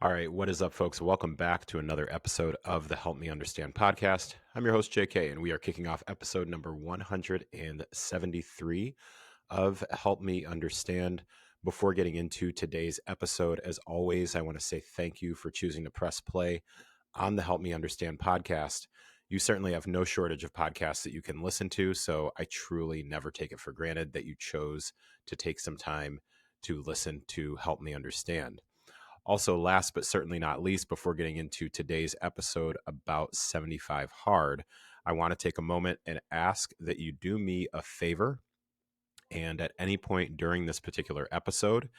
All right, what is up, folks? Welcome back to another episode of the Help Me Understand podcast. I'm your host, JK, and we are kicking off episode number 173 of Help Me Understand. Before getting into today's episode, as always, I want to say thank you for choosing to press play on the Help Me Understand podcast. You certainly have no shortage of podcasts that you can listen to, so I truly never take it for granted that you chose to take some time to listen to Help Me Understand. Also, last but certainly not least, before getting into today's episode about 75 Hard, I want to take a moment and ask that you do me a favor. And at any point during this particular episode,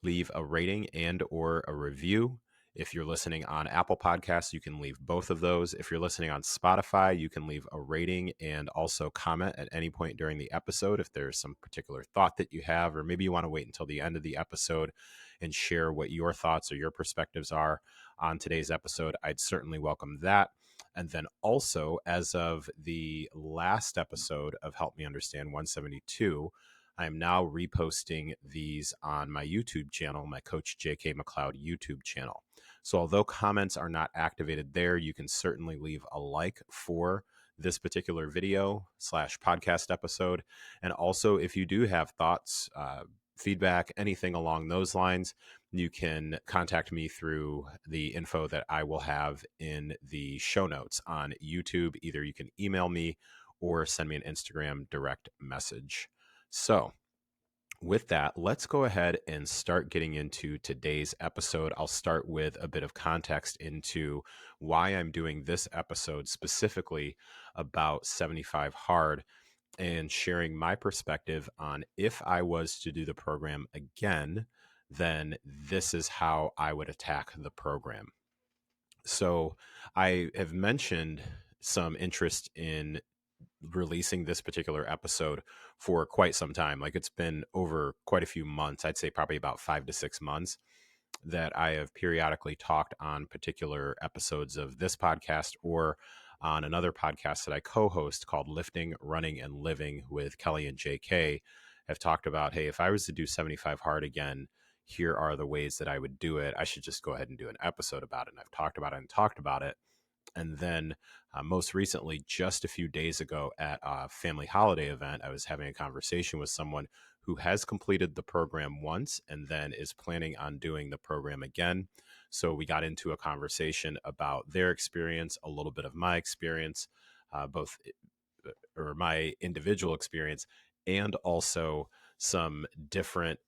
leave a rating and or a review. If you're listening on Apple Podcasts, you can leave both of those. If you're listening on Spotify, you can leave a rating and also comment at any point during the episode if there's some particular thought that you have, or maybe you want to wait until the end of the episode and share what your thoughts or your perspectives are on today's episode. I'd certainly welcome that. And then also, as of the last episode of Help Me Understand 172, I am now reposting these on my YouTube channel, my Coach JK McLeod YouTube channel. So although comments are not activated there, you can certainly leave a like for this particular video / podcast episode. And also, if you do have thoughts, feedback, anything along those lines, you can contact me through the info that I will have in the show notes on YouTube. Either you can email me or send me an Instagram direct message. So, with that, let's go ahead and start getting into today's episode. I'll start with a bit of context into why I'm doing this episode specifically about 75 Hard and sharing my perspective on if I was to do the program again, then this is how I would attack the program. So I have mentioned some interest in releasing this particular episode for quite some time. Like, it's been over quite a few months. I'd say probably about 5 to 6 months that I have periodically talked on particular episodes of this podcast or on another podcast that I co-host called Lifting, Running, and Living with Kelly and JK. Have talked about, hey, if I was to do 75 Hard again, here are the ways that I would do it. I should just go ahead and do an episode about it. And I've talked about it and talked about it. And then most recently, just a few days ago at a family holiday event, I was having a conversation with someone who has completed the program once and then is planning on doing the program again. So we got into a conversation about their experience, a little bit of my experience, both or my individual experience, and also some different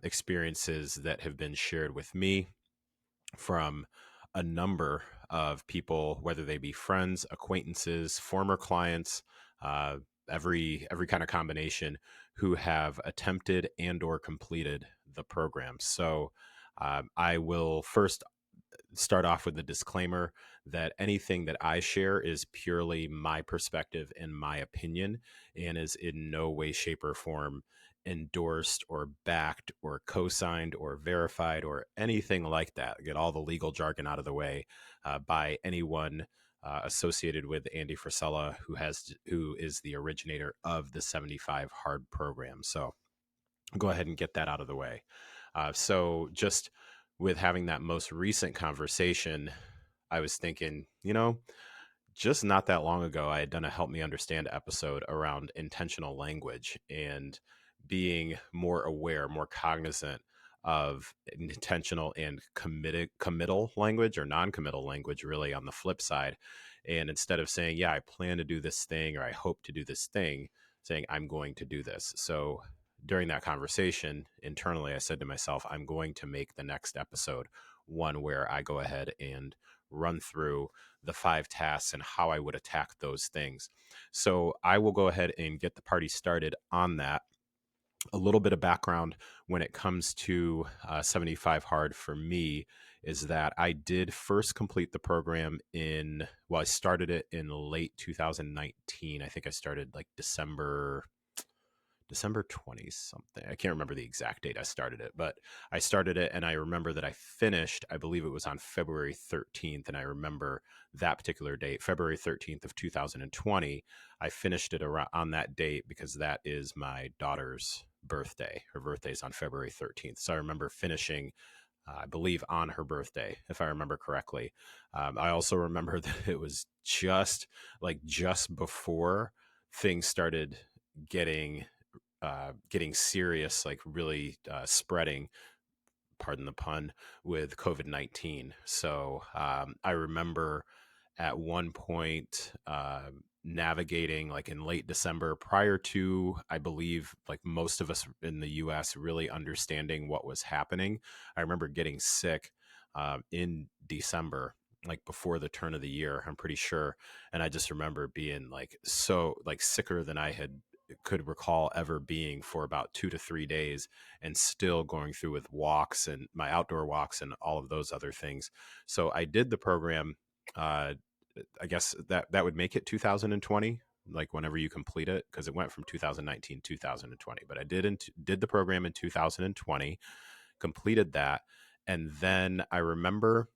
experiences that have been shared with me from a number of people, whether they be friends, acquaintances, former clients, uh, every kind of combination, who have attempted and or completed the program. So I will first start off with the disclaimer that anything that I share is purely my perspective and my opinion, and is in no way, shape, or form endorsed or backed or co-signed or verified or anything like that. Get all the legal jargon out of the way by anyone associated with Andy Frisella, who is the originator of the 75 Hard program. So I'll go ahead and get that out of the way. So just with having that most recent conversation, I was thinking, just not that long ago, I had done a Help Me Understand episode around intentional language and being more aware, more cognizant of intentional and committal language, or non-committal language, really, on the flip side. And instead of saying, yeah, I plan to do this thing, or I hope to do this thing, saying, I'm going to do this. So during that conversation internally, I said to myself, I'm going to make the next episode one where I go ahead and run through the 5 tasks and how I would attack those things. So I will go ahead and get the party started on that. A little bit of background when it comes to 75 Hard for me is that I did first complete the program I started it in late 2019. I think I started like December 20 something. I can't remember the exact date I started it, but I started it, and I remember that I finished, I believe it was on February 13th. And I remember that particular date, February 13th of 2020. I finished it around on that date because that is my daughter's birthday. Her birthday is on February 13th. So I remember finishing I believe on her birthday, if I remember correctly. I also remember that it was just before things started getting getting serious, like really spreading, pardon the pun, with COVID-19. So I remember at one point navigating like in late December prior to, I believe, like most of us in the US really understanding what was happening. I remember getting sick in December, like before the turn of the year, I'm pretty sure. And I just remember being like so like sicker than I had could recall ever being for about 2 to 3 days, and still going through with walks and my outdoor walks and all of those other things. So I did the program. Uh, I guess that would make it 2020, like whenever you complete it, because it went from 2019 2020. But I did the program in 2020, completed that, and then I remember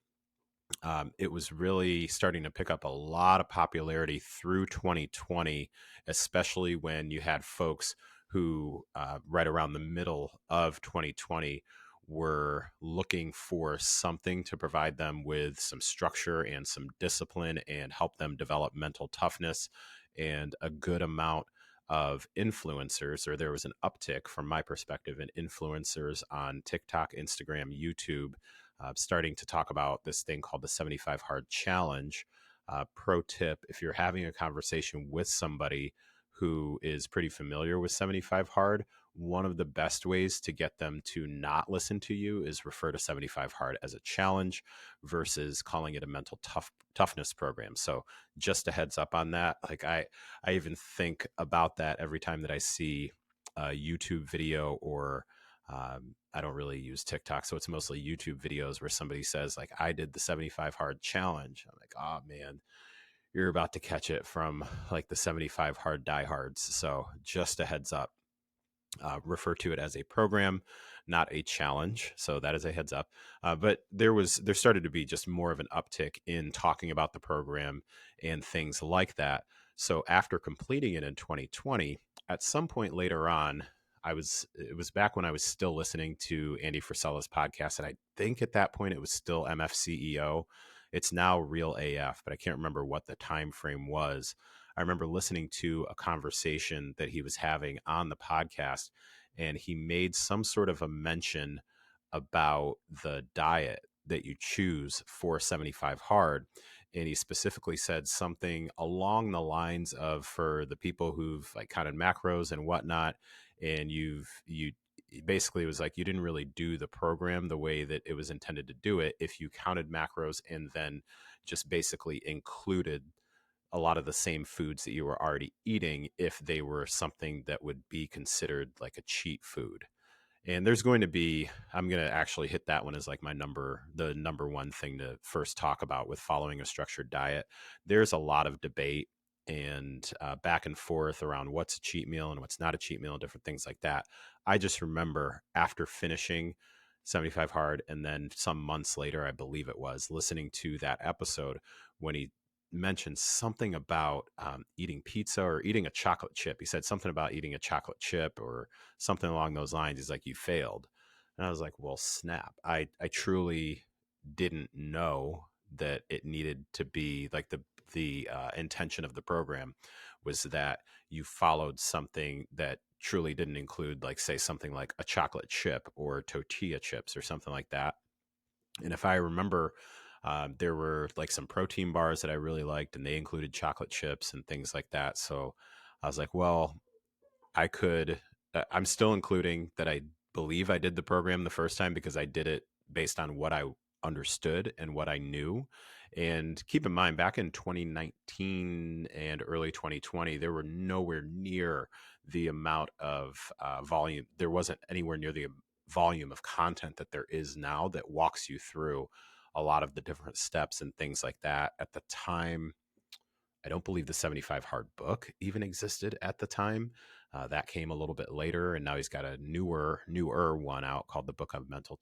it was really starting to pick up a lot of popularity through 2020, especially when you had folks who, right around the middle of 2020, were looking for something to provide them with some structure and some discipline and help them develop mental toughness. And a good amount of influencers, or there was an uptick from my perspective in influencers on TikTok, Instagram, YouTube, starting to talk about this thing called the 75 Hard Challenge. Pro tip: if you're having a conversation with somebody who is pretty familiar with 75 Hard, one of the best ways to get them to not listen to you is refer to 75 Hard as a challenge versus calling it a toughness program. So just a heads up on that. Like I even think about that every time that I see a YouTube video, or I don't really use TikTok, so it's mostly YouTube videos where somebody says like, I did the 75 hard challenge. I'm like, oh man, you're about to catch it from like the 75 hard diehards. So just a heads up, refer to it as a program, not a challenge. So that is a heads up. But there started to be just more of an uptick in talking about the program and things like that. So after completing it in 2020, at some point later on, it was back when I was still listening to Andy Frisella's podcast, and I think at that point it was still MFCEO. It's now Real AF, but I can't remember what the time frame was. I remember listening to a conversation that he was having on the podcast, and he made some sort of a mention about the diet that you choose for 75 hard. And he specifically said something along the lines of, for the people who've like counted macros and whatnot, and you basically, it was like you didn't really do the program the way that it was intended to do it if you counted macros and then just basically included a lot of the same foods that you were already eating, if they were something that would be considered like a cheat food. And there's going to be, I'm going to actually hit that one as like the number one thing to first talk about with following a structured diet. There's a lot of debate and back and forth around what's a cheat meal and what's not a cheat meal and different things like that. I just remember after finishing 75 hard, and then some months later, I believe it was, listening to that episode when he mentioned something about eating pizza or eating a chocolate chip. He said something about eating a chocolate chip or something along those lines. He's like, you failed. And I was like, well, snap. I truly didn't know that it needed to be like the intention of the program was that you followed something that truly didn't include, like, say, something like a chocolate chip or tortilla chips or something like that. And if I remember, there were like some protein bars that I really liked, and they included chocolate chips and things like that. So I was like, well, I could, I'm still including that I believe I did the program the first time because I did it based on what I understood and what I knew. And keep in mind, back in 2019 and early 2020, there were nowhere near the amount of volume. There wasn't anywhere near the volume of content that there is now that walks you through a lot of the different steps and things like that. At the time, I don't believe the 75 hard book even existed at the time. That came a little bit later, and now he's got a newer one out called the Book on Mental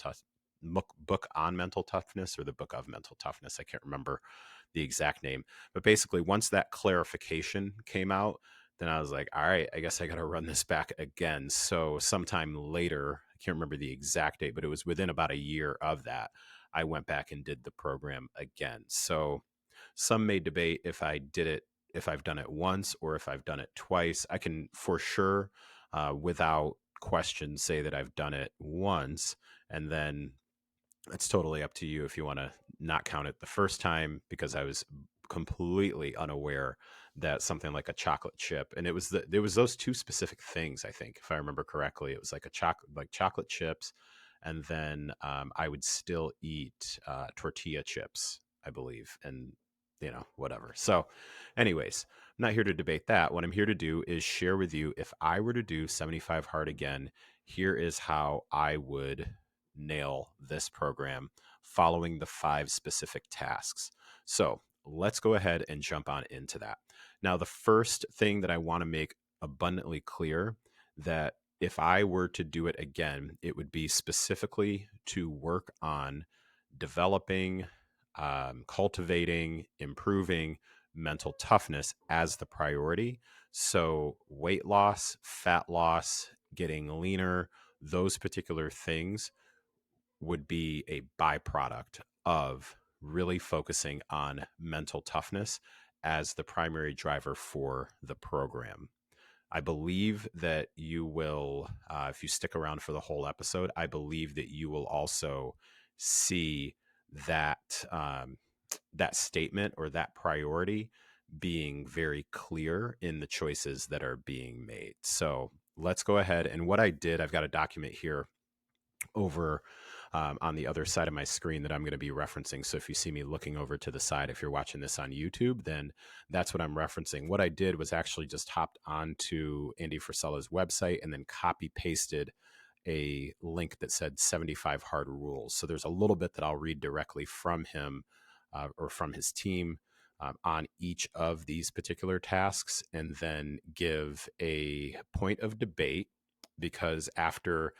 Toughness, or the Book of Mental Toughness. I can't remember the exact name, but basically, once that clarification came out, then I was like, all right, I guess I got to run this back again. So sometime later, can't remember the exact date, but it was within about a year of that. I went back and did the program again. So some may debate if I've done it once or if I've done it twice. I can for sure, without question, say that I've done it once, and then it's totally up to you if you want to not count it the first time, because I was completely unaware that something like a chocolate chip, and there was those two specific things, I think, if I remember correctly. It was like chocolate chips, and then I would still eat tortilla chips, I believe, and whatever. So anyways, I'm not here to debate that. What I'm here to do is share with you, if I were to do 75 hard again, here is how I would nail this program following the 5 specific tasks. So let's go ahead and jump on into that. Now, the first thing that I want to make abundantly clear, that if I were to do it again, it would be specifically to work on developing, cultivating, improving mental toughness as the priority. So weight loss, fat loss, getting leaner, those particular things would be a byproduct of really focusing on mental toughness as the primary driver for the program. I believe that you will, if you stick around for the whole episode, I believe that you will also see that that statement or that priority being very clear in the choices that are being made. So let's go ahead. And what I did, I've got a document here over on the other side of my screen that I'm going to be referencing. So if you see me looking over to the side, if you're watching this on YouTube, then that's what I'm referencing. What I did was actually just hopped onto Andy Frisella's website and then copy pasted a link that said 75 hard rules. So there's a little bit that I'll read directly from him or from his team on each of these particular tasks, and then give a point of debate, because after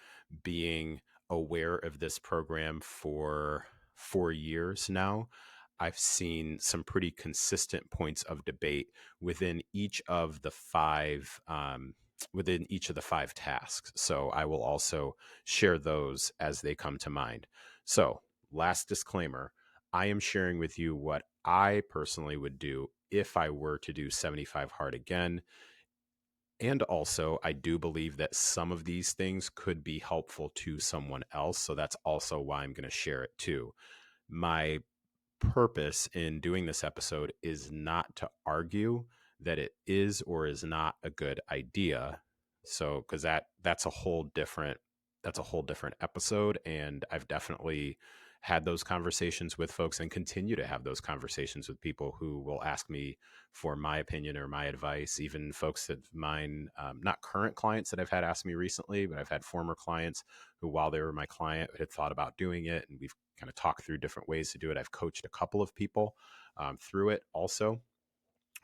being aware of this program for 4 years now, I've seen some pretty consistent points of debate within each of the five tasks. So I will also share those as they come to mind. So, last disclaimer, I am sharing with you what I personally would do if I were to do 75 hard again. And also, I do believe that some of these things could be helpful to someone else. So that's also why I'm going to share it too. My purpose in doing this episode is not to argue that it is or is not a good idea. So, because that's a whole different episode, and I've definitely had those conversations with folks and continue to have those conversations with people who will ask me for my opinion or my advice. Even folks of mine, not current clients that I've had ask me recently, but I've had former clients who, while they were my client, had thought about doing it, and we've kind of talk through different ways to do it. I've coached a couple of people through it also.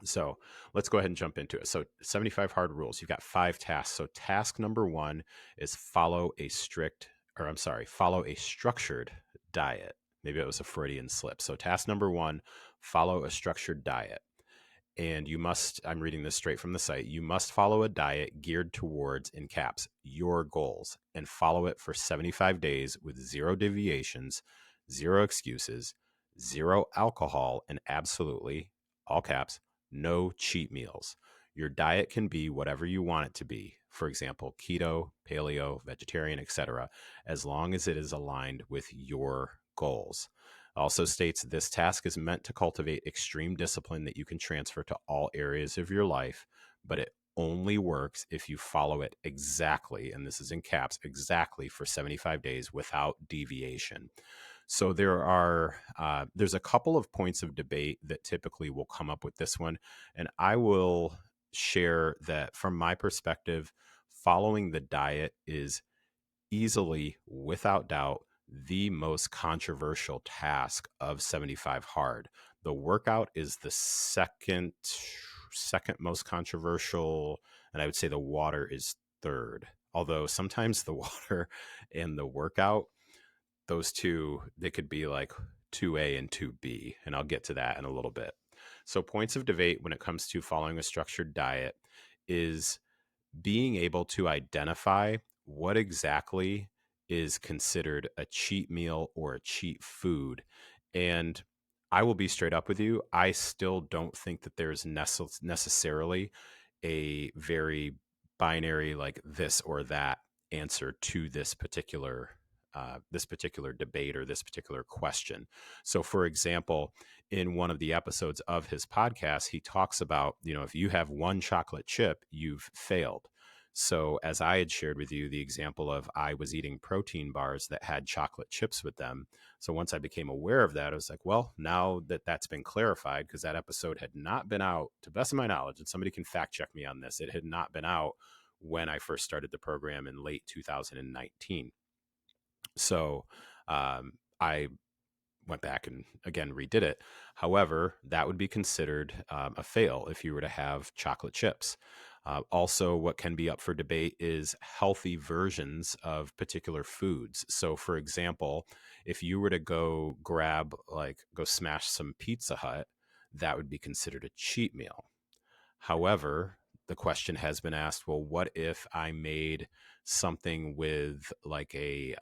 So let's go ahead and jump into it. So 75 hard rules. You've got 5 tasks. So task number 1 is follow a structured diet. Maybe it was a Freudian slip. So task number 1, follow a structured diet. And I'm reading this straight from the site, you must follow a diet geared towards, in caps, your goals, and follow it for 75 days with 0 deviations, 0 excuses, 0 alcohol, and absolutely, all caps, no cheat meals. Your diet can be whatever you want it to be. For example, keto, paleo, vegetarian, etc., as long as it is aligned with your goals. Also states this task is meant to cultivate extreme discipline that you can transfer to all areas of your life, but it only works if you follow it exactly, and this is in caps, exactly for 75 days without deviation. So there's a couple of points of debate that typically will come up with this one, and I will share that from my perspective, following the diet is easily, without doubt, the most controversial task of 75 hard. The workout is the second most controversial, and I would say the water is third. Although sometimes the water and the workout, those two, they could be like 2A and 2B, and I'll get to that in a little bit. So points of debate when it comes to following a structured diet is being able to identify what exactly is considered a cheat meal or a cheat food. And I will be straight up with you. I still don't think that there's necessarily a very binary, like this or that answer to this particular debate or this particular question. So, for example, in one of the episodes of his podcast, he talks about, if you have one chocolate chip, you've failed. So, as I had shared with you, the example of I was eating protein bars that had chocolate chips with them. So, once I became aware of that, I was like, well, now that that's been clarified, because that episode had not been out, to the best of my knowledge, and somebody can fact check me on this, it had not been out when I first started the program in late 2019. So, I went back and again redid it. However, that would be considered a fail if you were to have chocolate chips. Also, what can be up for debate is healthy versions of particular foods. So, for example, if you were to go smash some Pizza Hut, that would be considered a cheat meal. However, the question has been asked, well, what if I made something with like a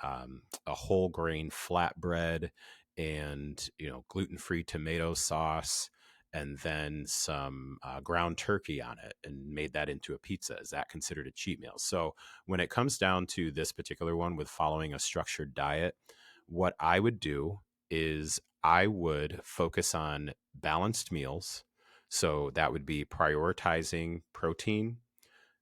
whole grain flatbread and, gluten-free tomato sauce and then some ground turkey on it and made that into a pizza? Is that considered a cheat meal? So when it comes down to this particular one with following a structured diet, what I would do is I would focus on balanced meals. So that would be prioritizing protein,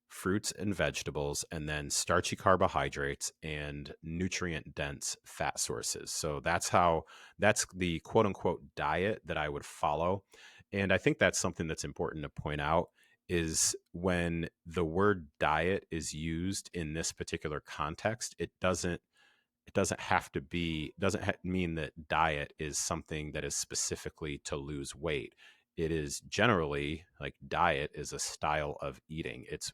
fruits and vegetables, and then starchy carbohydrates and nutrient dense fat sources. So that's the quote unquote diet that I would follow. And I think that's something that's important to point out is when the word diet is used in this particular context, it doesn't have to be mean that diet is something that is specifically to lose weight. It is generally like diet is a style of eating. It's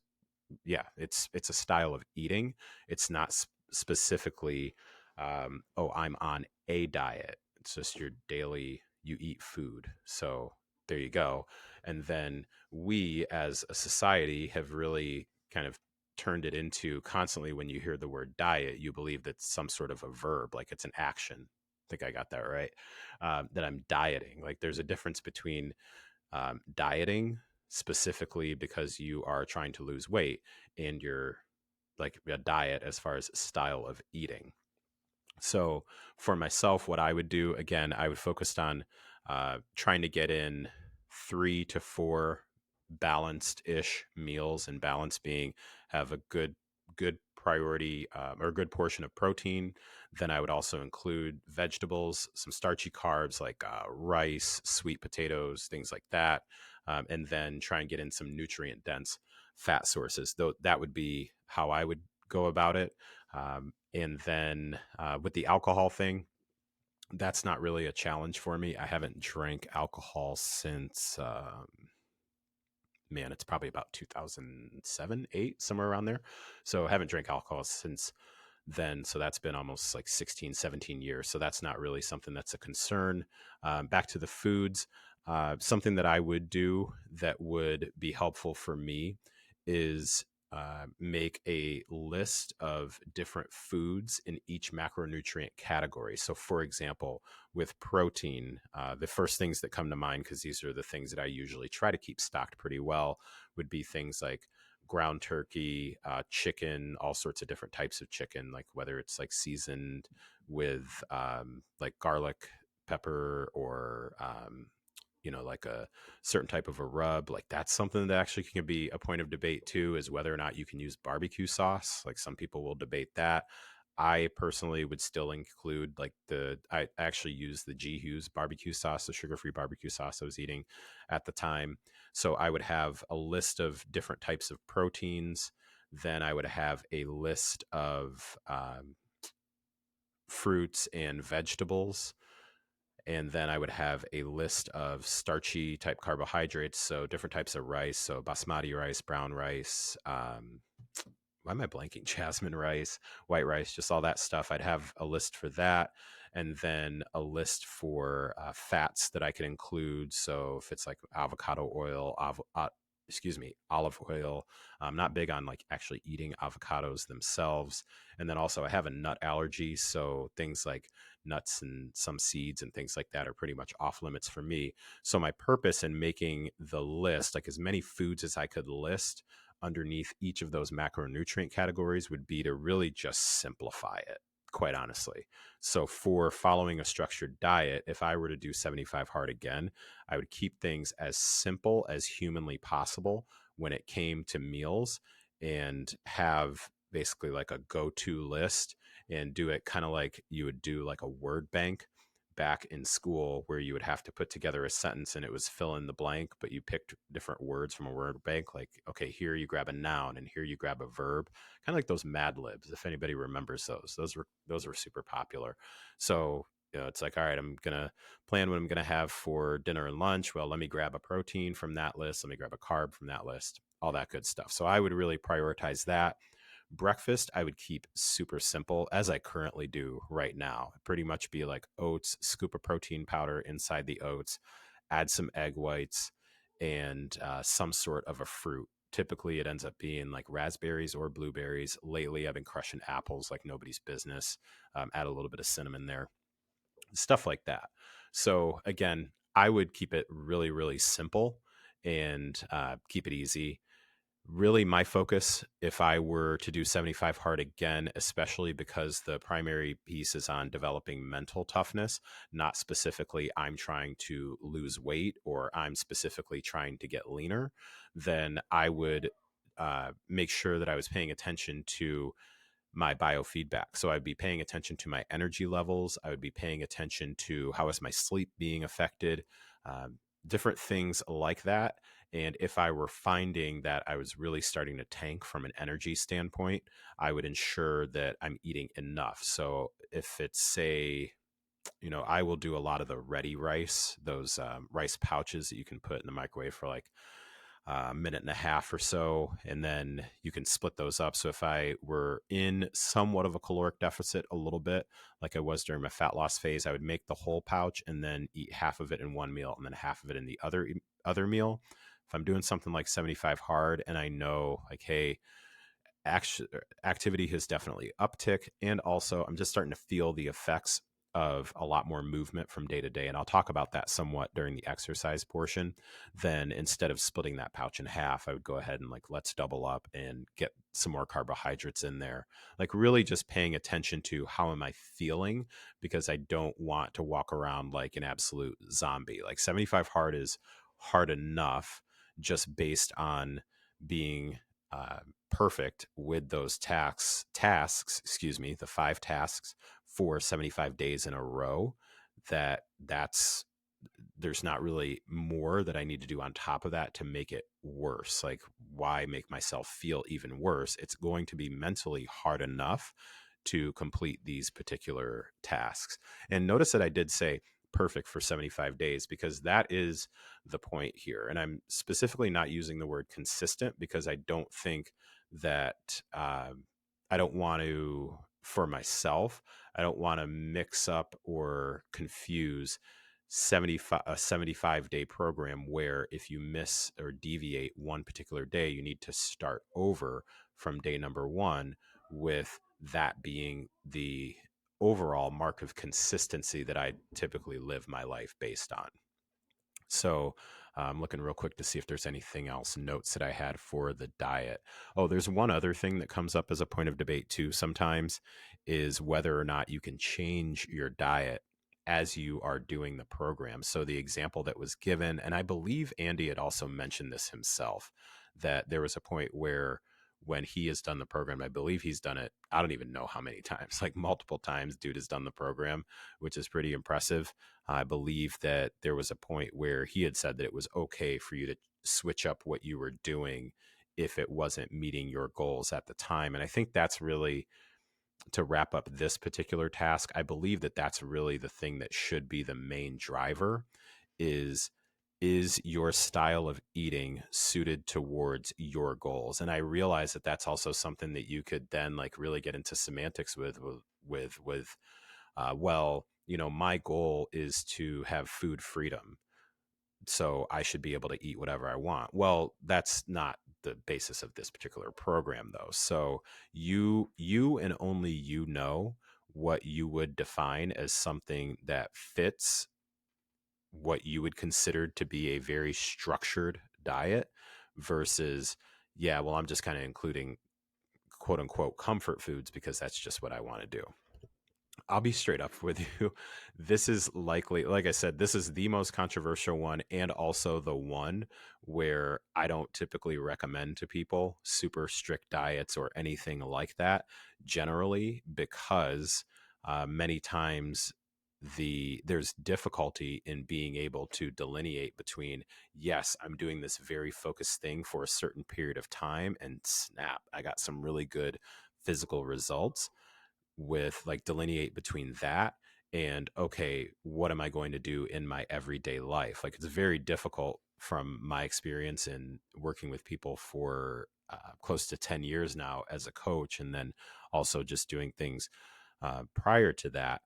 a style of eating. It's not specifically oh, I'm on a diet. It's just your daily, you eat food. So there you go. And then we as a society have really kind of turned it into constantly when you hear the word diet, you believe that's some sort of a verb, like it's an action. I think I got that right. That I'm dieting. Like there's a difference between dieting specifically because you are trying to lose weight and your like a diet as far as style of eating. So for myself, what I would do again, I would focus on trying to get in 3 to 4 balanced ish meals, and balance being have a good priority or a good portion of protein. Then I would also include vegetables, some starchy carbs like rice, sweet potatoes, things like that, and then try and get in some nutrient dense fat sources. Though that would be how I would go about it. And then with the alcohol thing, that's not really a challenge for me. I haven't drank alcohol since, man, it's probably about 2007, 8, somewhere around there. So I haven't drank alcohol since then. So that's been almost like 16, 17 years. So that's not really something that's a concern. Back to the foods, something that I would do that would be helpful for me is make a list of different foods in each macronutrient category. So, for example, with protein, the first things that come to mind, because these are the things that I usually try to keep stocked pretty well, would be things like ground turkey, chicken, all sorts of different types of chicken, like whether it's like seasoned with like garlic, pepper, or like a certain type of a rub. Like that's something that actually can be a point of debate too, is whether or not you can use barbecue sauce. Like some people will debate that. I personally would still include like I actually use the G Hughes barbecue sauce, the sugar-free barbecue sauce I was eating at the time. So I would have a list of different types of proteins. Then I would have a list of fruits and vegetables, and then I would have a list of starchy type carbohydrates, so different types of rice, so basmati rice, brown rice, why am I blanking? Jasmine rice, white rice, just all that stuff. I'd have a list for that, and then a list for fats that I could include. So if it's like avocado oil, excuse me, olive oil. I'm not big on like actually eating avocados themselves. And then also I have a nut allergy. So things like nuts and some seeds and things like that are pretty much off limits for me. So my purpose in making the list, like as many foods as I could list underneath each of those macronutrient categories, would be to really just simplify it, quite honestly. So for following a structured diet, if I were to do 75 hard again, I would keep things as simple as humanly possible when it came to meals, and have basically like a go-to list, and do it kind of like you would do like a word bank back in school, where you would have to put together a sentence and it was fill in the blank, but you picked different words from a word bank. Like, okay, here you grab a noun and here you grab a verb, kind of like those Mad Libs, if anybody remembers those. Those were super popular. So, it's like, all right, I'm gonna plan what I'm going to have for dinner and lunch. Well, let me grab a protein from that list. Let me grab a carb from that list, all that good stuff. So I would really prioritize that. Breakfast, I would keep super simple, as I currently do right now. It'd pretty much be like oats, scoop of protein powder inside the oats, add some egg whites, and some sort of a fruit. Typically, it ends up being like raspberries or blueberries. Lately, I've been crushing apples like nobody's business. Add a little bit of cinnamon there, stuff like that. So again, I would keep it really, really simple, and keep it easy. Really, my focus, if I were to do 75 hard again, especially because the primary piece is on developing mental toughness, not specifically I'm trying to lose weight or I'm specifically trying to get leaner, then I would make sure that I was paying attention to my biofeedback. So I'd be paying attention to my energy levels. I would be paying attention to how is my sleep being affected, um, different things like that. And if I were finding that I was really starting to tank from an energy standpoint, I would ensure that I'm eating enough. So if it's, say, I will do a lot of the ready rice, those rice pouches that you can put in the microwave for like a minute and a half or so, and then you can split those up. So if I were in somewhat of a caloric deficit a little bit, like I was during my fat loss phase, I would make the whole pouch and then eat half of it in one meal and then half of it in the other meal. If I'm doing something like 75 hard and I know like, hey, activity has definitely uptick, and also I'm just starting to feel the effects of a lot more movement from day to day, and I'll talk about that somewhat during the exercise portion. Then instead of splitting that pouch in half, I would go ahead and like, let's double up and get some more carbohydrates in there, like really just paying attention to how am I feeling, because I don't want to walk around like an absolute zombie. Like 75 hard is hard enough just based on being uh, perfect with those tasks, excuse me, the 5 tasks for 75 days in a row, that's there's not really more that I need to do on top of that to make it worse. Like, why make myself feel even worse? It's going to be mentally hard enough to complete these particular tasks. And notice that I did say perfect for 75 days, because that is the point here. And I'm specifically not using the word consistent because I don't think that I don't want to, for myself, I don't want to mix up or confuse 75 day program where if you miss or deviate one particular day, you need to start over from day number one, with that being the overall mark of consistency that I typically live my life based on. So I'm looking real quick to see if there's anything else, notes that I had for the diet. Oh, there's one other thing that comes up as a point of debate too sometimes, is whether or not you can change your diet as you are doing the program. So the example that was given, and I believe Andy had also mentioned this himself, that there was a point where when he has done the program, I believe he's done it, I don't even know how many times, like multiple times, dude has done the program, which is pretty impressive. I believe that there was a point where he had said that it was okay for you to switch up what you were doing if it wasn't meeting your goals at the time. And I think that's really, to wrap up this particular task, I believe that that's really the thing that should be the main driver, is your style of eating suited towards your goals? And I realize that that's also something that you could then like really get into semantics with well, my goal is to have food freedom. so I should be able to eat whatever I want. Well, that's not the basis of this particular program, though. So you and only you know what you would define as something that fits what you would consider to be a very structured diet versus, yeah, well, I'm just kind of including quote unquote comfort foods because that's just what I want to do. I'll be straight up with you. This is likely, like I said, this is the most controversial one, and also the one where I don't typically recommend to people super strict diets or anything like that, generally, because many times there's difficulty in being able to delineate between, yes, I'm doing this very focused thing for a certain period of time, and snap, I got some really good physical results, with like delineate between that and, okay, what am I going to do in my everyday life? Like, it's very difficult from my experience in working with people for close to 10 years now as a coach, and then also just doing things prior to that.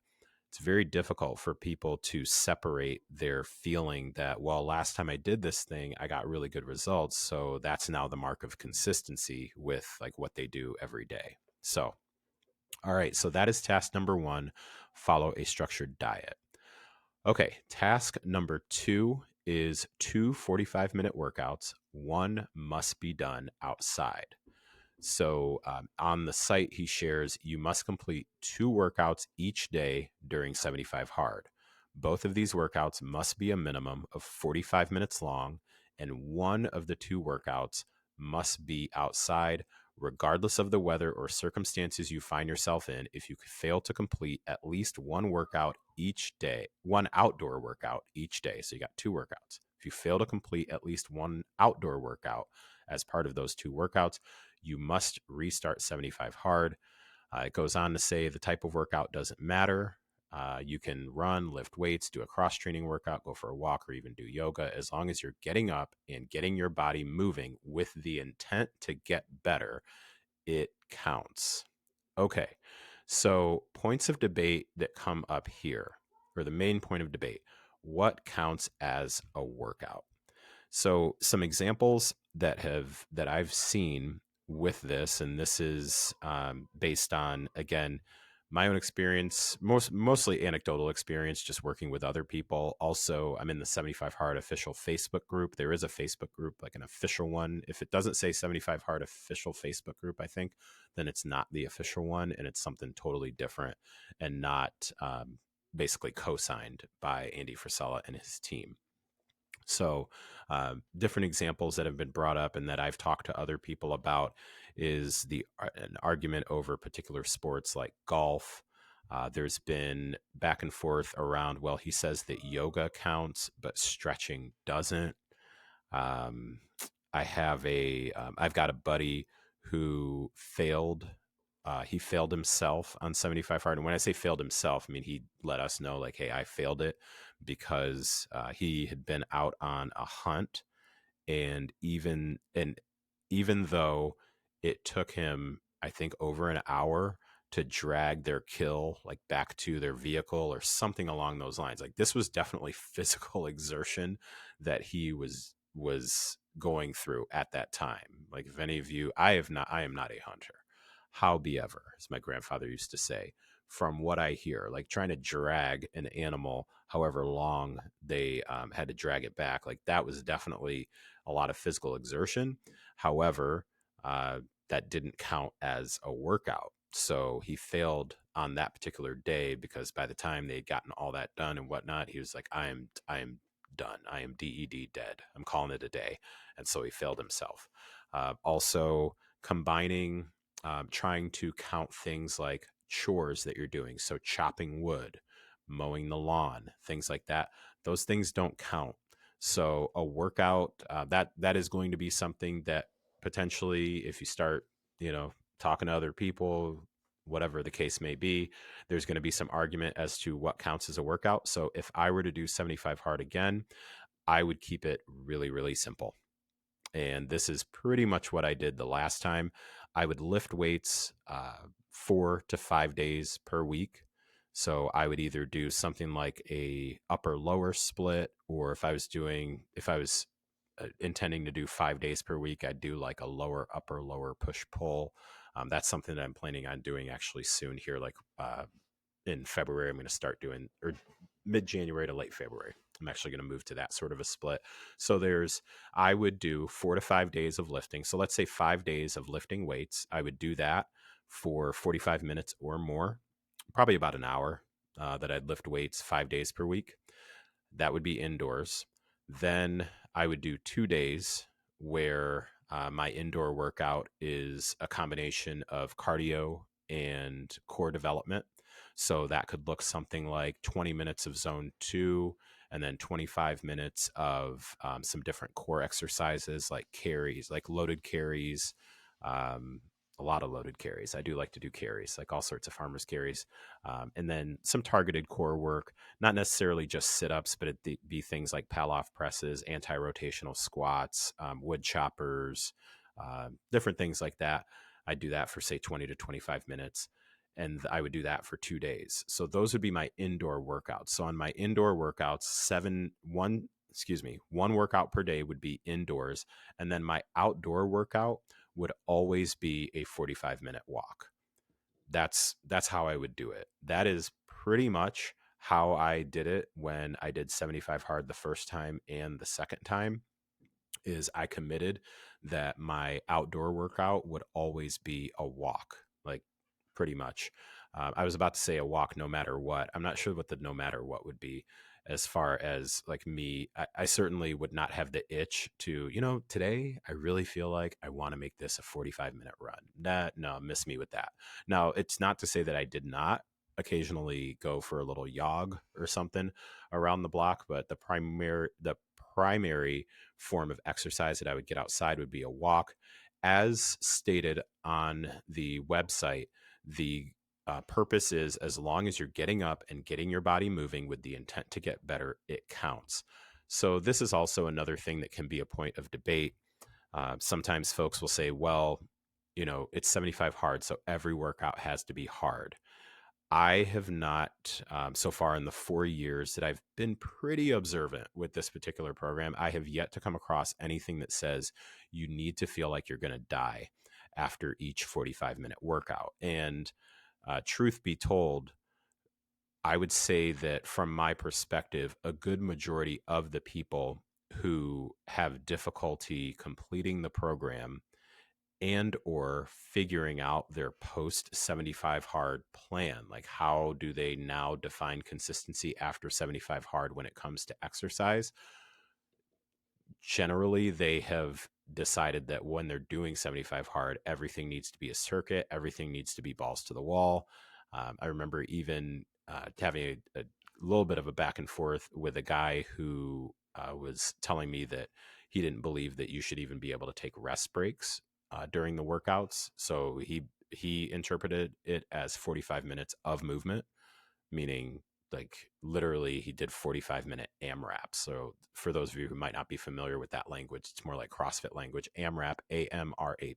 It's very difficult for people to separate their feeling that, well, last time I did this thing, I got really good results. So that's now the mark of consistency with like what they do every day. So all right, so that is task number one, follow a structured diet. Okay, task number two is 2 45-minute workouts. One must be done outside. So on the site, he shares you must complete 2 workouts each day during 75 hard. Both of these workouts must be a minimum of 45 minutes long, and one of the 2 workouts must be outside, regardless of the weather or circumstances you find yourself in. If you fail to complete at least one workout each day, one outdoor workout each day, so you got 2 workouts. If you fail to complete at least one outdoor workout as part of those 2 workouts, you must restart 75 hard. It goes on to say the type of workout doesn't matter. You can run, lift weights, do a cross training workout, go for a walk, or even do yoga. As long as you're getting up and getting your body moving with the intent to get better, it counts. Okay, so points of debate that come up here, or the main point of debate: what counts as a workout? So some examples that I've seen with this, and this is based on, again, my own experience, mostly anecdotal experience, just working with other people. Also, I'm in the 75 Hard official Facebook group. There is a Facebook group, like an official one. If it doesn't say 75 Hard official Facebook group, I think, then it's not the official one, and it's something totally different and not basically co-signed by Andy Frisella and his team. So, different examples that have been brought up and that I've talked to other people about is an argument over particular sports like golf. There's been back and forth around, well, he says that yoga counts, but stretching doesn't. Um, I've got a buddy who failed. He failed himself on 75 hard. And when I say failed himself, I mean, he let us know, like, hey, I failed it because he had been out on a hunt, and even though it took him, I think, over an hour to drag their kill like back to their vehicle or something along those lines, like this was definitely physical exertion that he was going through at that time. Like, if any of you, I am not a hunter, howbeiver, as my grandfather used to say, from what I hear, like trying to drag an animal however long they had to drag it back, like that was definitely a lot of physical exertion. However, uh, that didn't count as a workout. So he failed on that particular day because by the time they had gotten all that done and whatnot, he was like, I am done. I am dead. I'm calling it a day. And so he failed himself. Also, combining, trying to count things like chores that you're doing. So chopping wood, mowing the lawn, things like that. Those things don't count. So a workout, that is going to be something that potentially, if you start, talking to other people, whatever the case may be, there's going to be some argument as to what counts as a workout. So if I were to do 75 hard again, I would keep it really, really simple. And this is pretty much what I did the last time. I would lift weights 4 to 5 days per week. So I would either do something like a upper lower split, or if I was intending to do 5 days per week, I'd do like a lower upper lower push pull. That's something that I'm planning on doing actually soon here, like in February. I'm going to start doing, or mid January to late February. I'm actually going to move to that sort of a split. So I would do 4 to 5 days of lifting. So let's say 5 days of lifting weights. I would do that for 45 minutes or more, probably about an hour, that I'd lift weights 5 days per week. That would be indoors. Then I would do 2 days where my indoor workout is a combination of cardio and core development. So that could look something like 20 minutes of zone two, and then 25 minutes of some different core exercises like carries, like loaded carries, um, a lot of loaded carries. I do like to do carries, like all sorts of farmers carries, and then some targeted core work, not necessarily just sit-ups, but it'd be things like Pallof presses, anti-rotational squats, wood choppers, different things like that. I do that for say 20 to 25 minutes, and I would do that for 2 days. So those would be my indoor workouts. So on my indoor workouts, one workout per day would be indoors, and then my outdoor workout would always be a 45-minute walk. That's how I would do it. That is pretty much how I did it when I did 75 hard the first time and the second time. Is I committed that my outdoor workout would always be a walk, like pretty much. I was about to say a walk no matter what. I'm not sure what the no matter what would be. As far as like me, I certainly would not have the itch to, today I really feel like I want to make this a 45-minute run. No, miss me with that. Now, it's not to say that I did not occasionally go for a little jog or something around the block, but the primary form of exercise that I would get outside would be a walk. As stated on the website, the purpose is, as long as you're getting up and getting your body moving with the intent to get better, it counts. So this is also another thing that can be a point of debate. Sometimes folks will say, well, it's 75 hard, so every workout has to be hard. I have not, so far in the 4 years that I've been pretty observant with this particular program, I have yet to come across anything that says you need to feel like you're going to die after each 45-minute workout. And truth be told, I would say that from my perspective, a good majority of the people who have difficulty completing the program and or figuring out their post 75 hard plan, like how do they now define consistency after 75 hard when it comes to exercise. Generally they have decided that when they're doing 75 hard, everything needs to be a circuit, everything needs to be balls to the wall. I remember even having a little bit of a back and forth with a guy who was telling me that he didn't believe that you should even be able to take rest breaks during the workouts. So he interpreted it as 45 minutes of movement, meaning like literally he did 45-minute AMRAP. So for those of you who might not be familiar with that language, it's more like CrossFit language. AMRAP, AMRAP,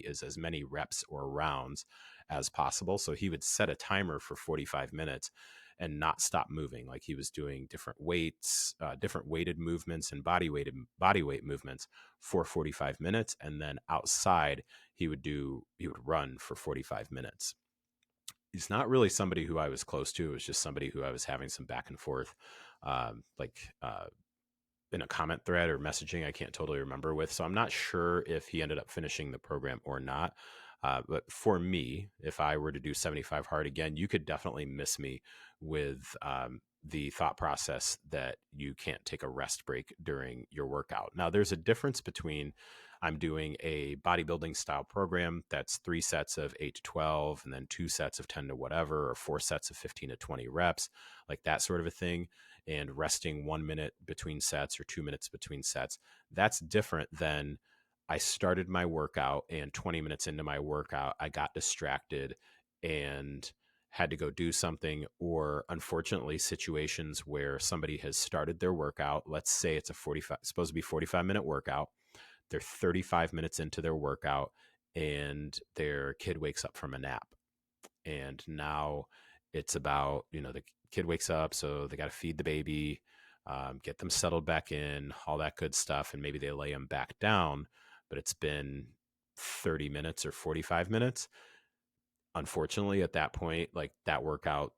is as many reps or rounds as possible. So he would set a timer for 45 minutes and not stop moving. Like he was doing different weights, different weighted movements and body weight movements for 45 minutes. And then outside he would run for 45 minutes. He's not really somebody who I was close to. It was just somebody who I was having some back and forth, like in a comment thread or messaging. I can't totally remember with. So I'm not sure if he ended up finishing the program or not. But for me, if I were to do 75 hard again, you could definitely miss me with the thought process that you can't take a rest break during your workout. Now, there's a difference between I'm doing a bodybuilding style program that's 3 sets of 8 to 12, and then 2 sets of 10 to whatever, or 4 sets of 15 to 20 reps, like that sort of a thing, and resting 1 minute between sets or 2 minutes between sets. That's different than I started my workout and 20 minutes into my workout, I got distracted and had to go do something, or unfortunately situations where somebody has started their workout. Let's say it's supposed to be 45-minute workout. They're 35 minutes into their workout and their kid wakes up from a nap. And now It's about, the kid wakes up, so they got to feed the baby, get them settled back in, all that good stuff. And maybe they lay them back down, but it's been 30 minutes or 45 minutes. Unfortunately, at that point, like that workout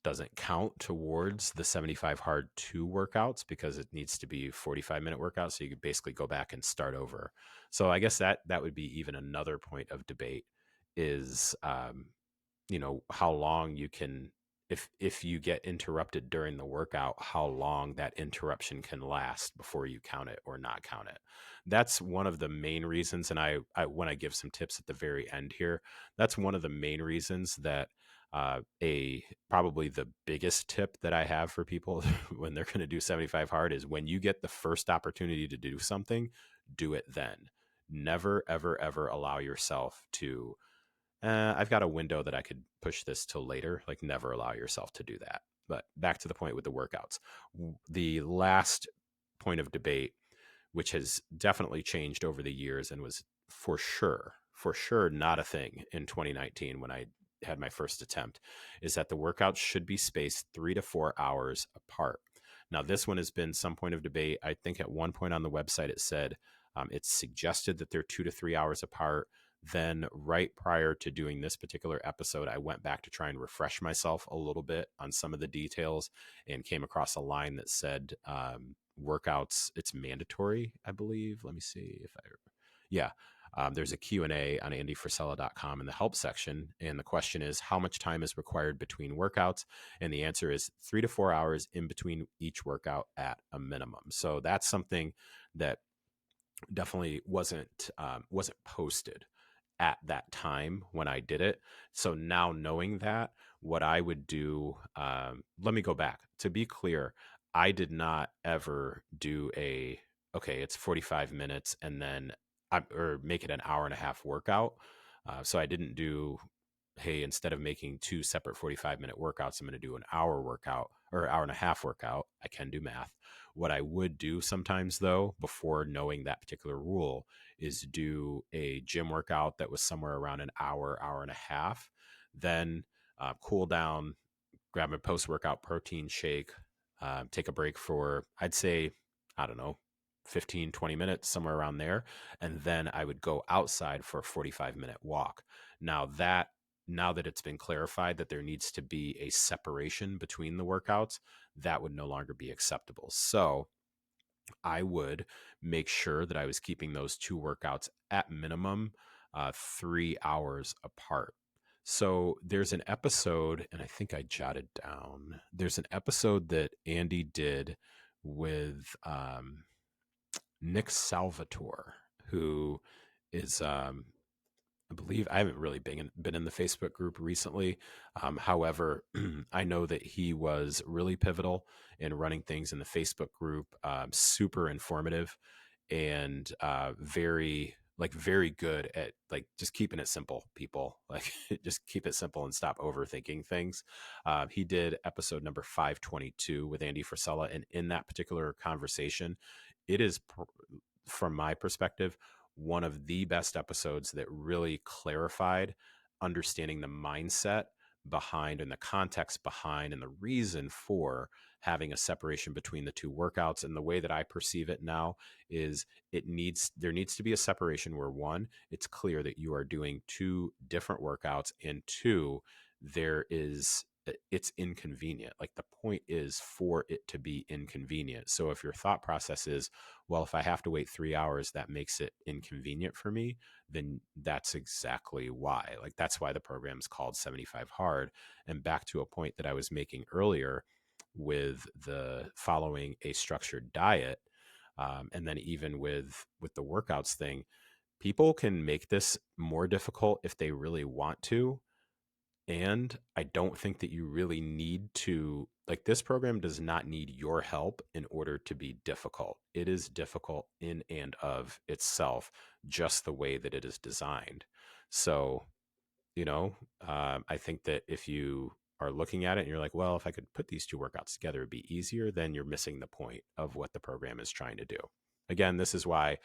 doesn't count towards the 75 hard 2 workouts because it needs to be 45-minute workout. So you could basically go back and start over. So I guess that would be even another point of debate is, how long you can, if you get interrupted during the workout, how long that interruption can last before you count it or not count it. That's one of the main reasons. And I when I give some tips at the very end here, that's one of the main reasons that a probably the biggest tip that I have for people when they're going to do 75 hard is when you get the first opportunity to do something, do it then. Never, ever, ever allow yourself to, I've got a window that I could push this till later. Like, never allow yourself to do that. But back to the point with the workouts. The last point of debate, which has definitely changed over the years and was for sure not a thing in 2019 when I had my first attempt, is that the workouts should be spaced 3 to 4 hours apart. Now, this one has been some point of debate. I think at one point on the website it said it's suggested that they're 2 to 3 hours apart. Then, right prior to doing this particular episode, I went back to try and refresh myself a little bit on some of the details and came across a line that said workouts, it's mandatory, I believe. Let me see if I, yeah. There's a Q&A on andyfrisella.com in the help section. And the question is, how much time is required between workouts? And the answer is 3 to 4 hours in between each workout at a minimum. So that's something that definitely wasn't posted at that time when I did it. So now knowing that, what I would do, let me go back. To be clear, I did not ever do okay, it's 45 minutes and then or make it an hour and a half workout. So I didn't do, hey, instead of making two separate 45-minute workouts, I'm going to do an hour workout or hour and a half workout. I can do math. What I would do sometimes, though, before knowing that particular rule, is do a gym workout that was somewhere around an hour, hour and a half, then cool down, grab a post workout protein shake, take a break for, I'd say, I don't know, 15, 20 minutes, somewhere around there. And then I would go outside for a 45-minute walk. Now that it's been clarified that there needs to be a separation between the workouts, that would no longer be acceptable. So I would make sure that I was keeping those two workouts at minimum 3 hours apart. So there's an episode, and I think I jotted down, there's an episode that Andy did with Nick Salvatore, who is I believe I haven't really been in the Facebook group recently. However, I know that he was really pivotal in running things in the Facebook group, super informative and very good at like just keeping it simple, people. Like just keep it simple and stop overthinking things. He did episode number 522 with Andy Frisella, and in that particular conversation, it is from my perspective one of the best episodes that really clarified understanding the mindset behind and the context behind and the reason for having a separation between the two workouts. And the way that I perceive it now is there needs to be a separation where, one, it's clear that you are doing two different workouts, and two, it's inconvenient. Like the point is for it to be inconvenient. So if your thought process is, well, if I have to wait 3 hours, that makes it inconvenient for me, then that's exactly why. Like that's why the program is called 75 Hard. And back to a point that I was making earlier with the following a structured diet, and then even with the workouts thing, people can make this more difficult if they really want to. And I don't think that you really need to, like, this program does not need your help in order to be difficult. It is difficult in and of itself, just the way that it is designed. So, I think that if you are looking at it and you're like, well, if I could put these two workouts together, it'd be easier, then you're missing the point of what the program is trying to do. Again, this is why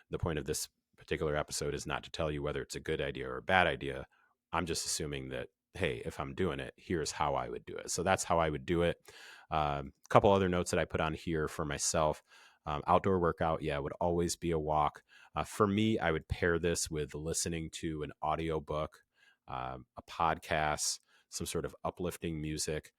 the point of this particular episode is not to tell you whether it's a good idea or a bad idea. I'm just assuming that hey, if I'm doing it, here's how I would do it. So that's how I would do it. A couple other notes that I put on here for myself. Outdoor workout, yeah, would always be a walk. For me, I would pair this with listening to an audiobook, a podcast, some sort of uplifting music,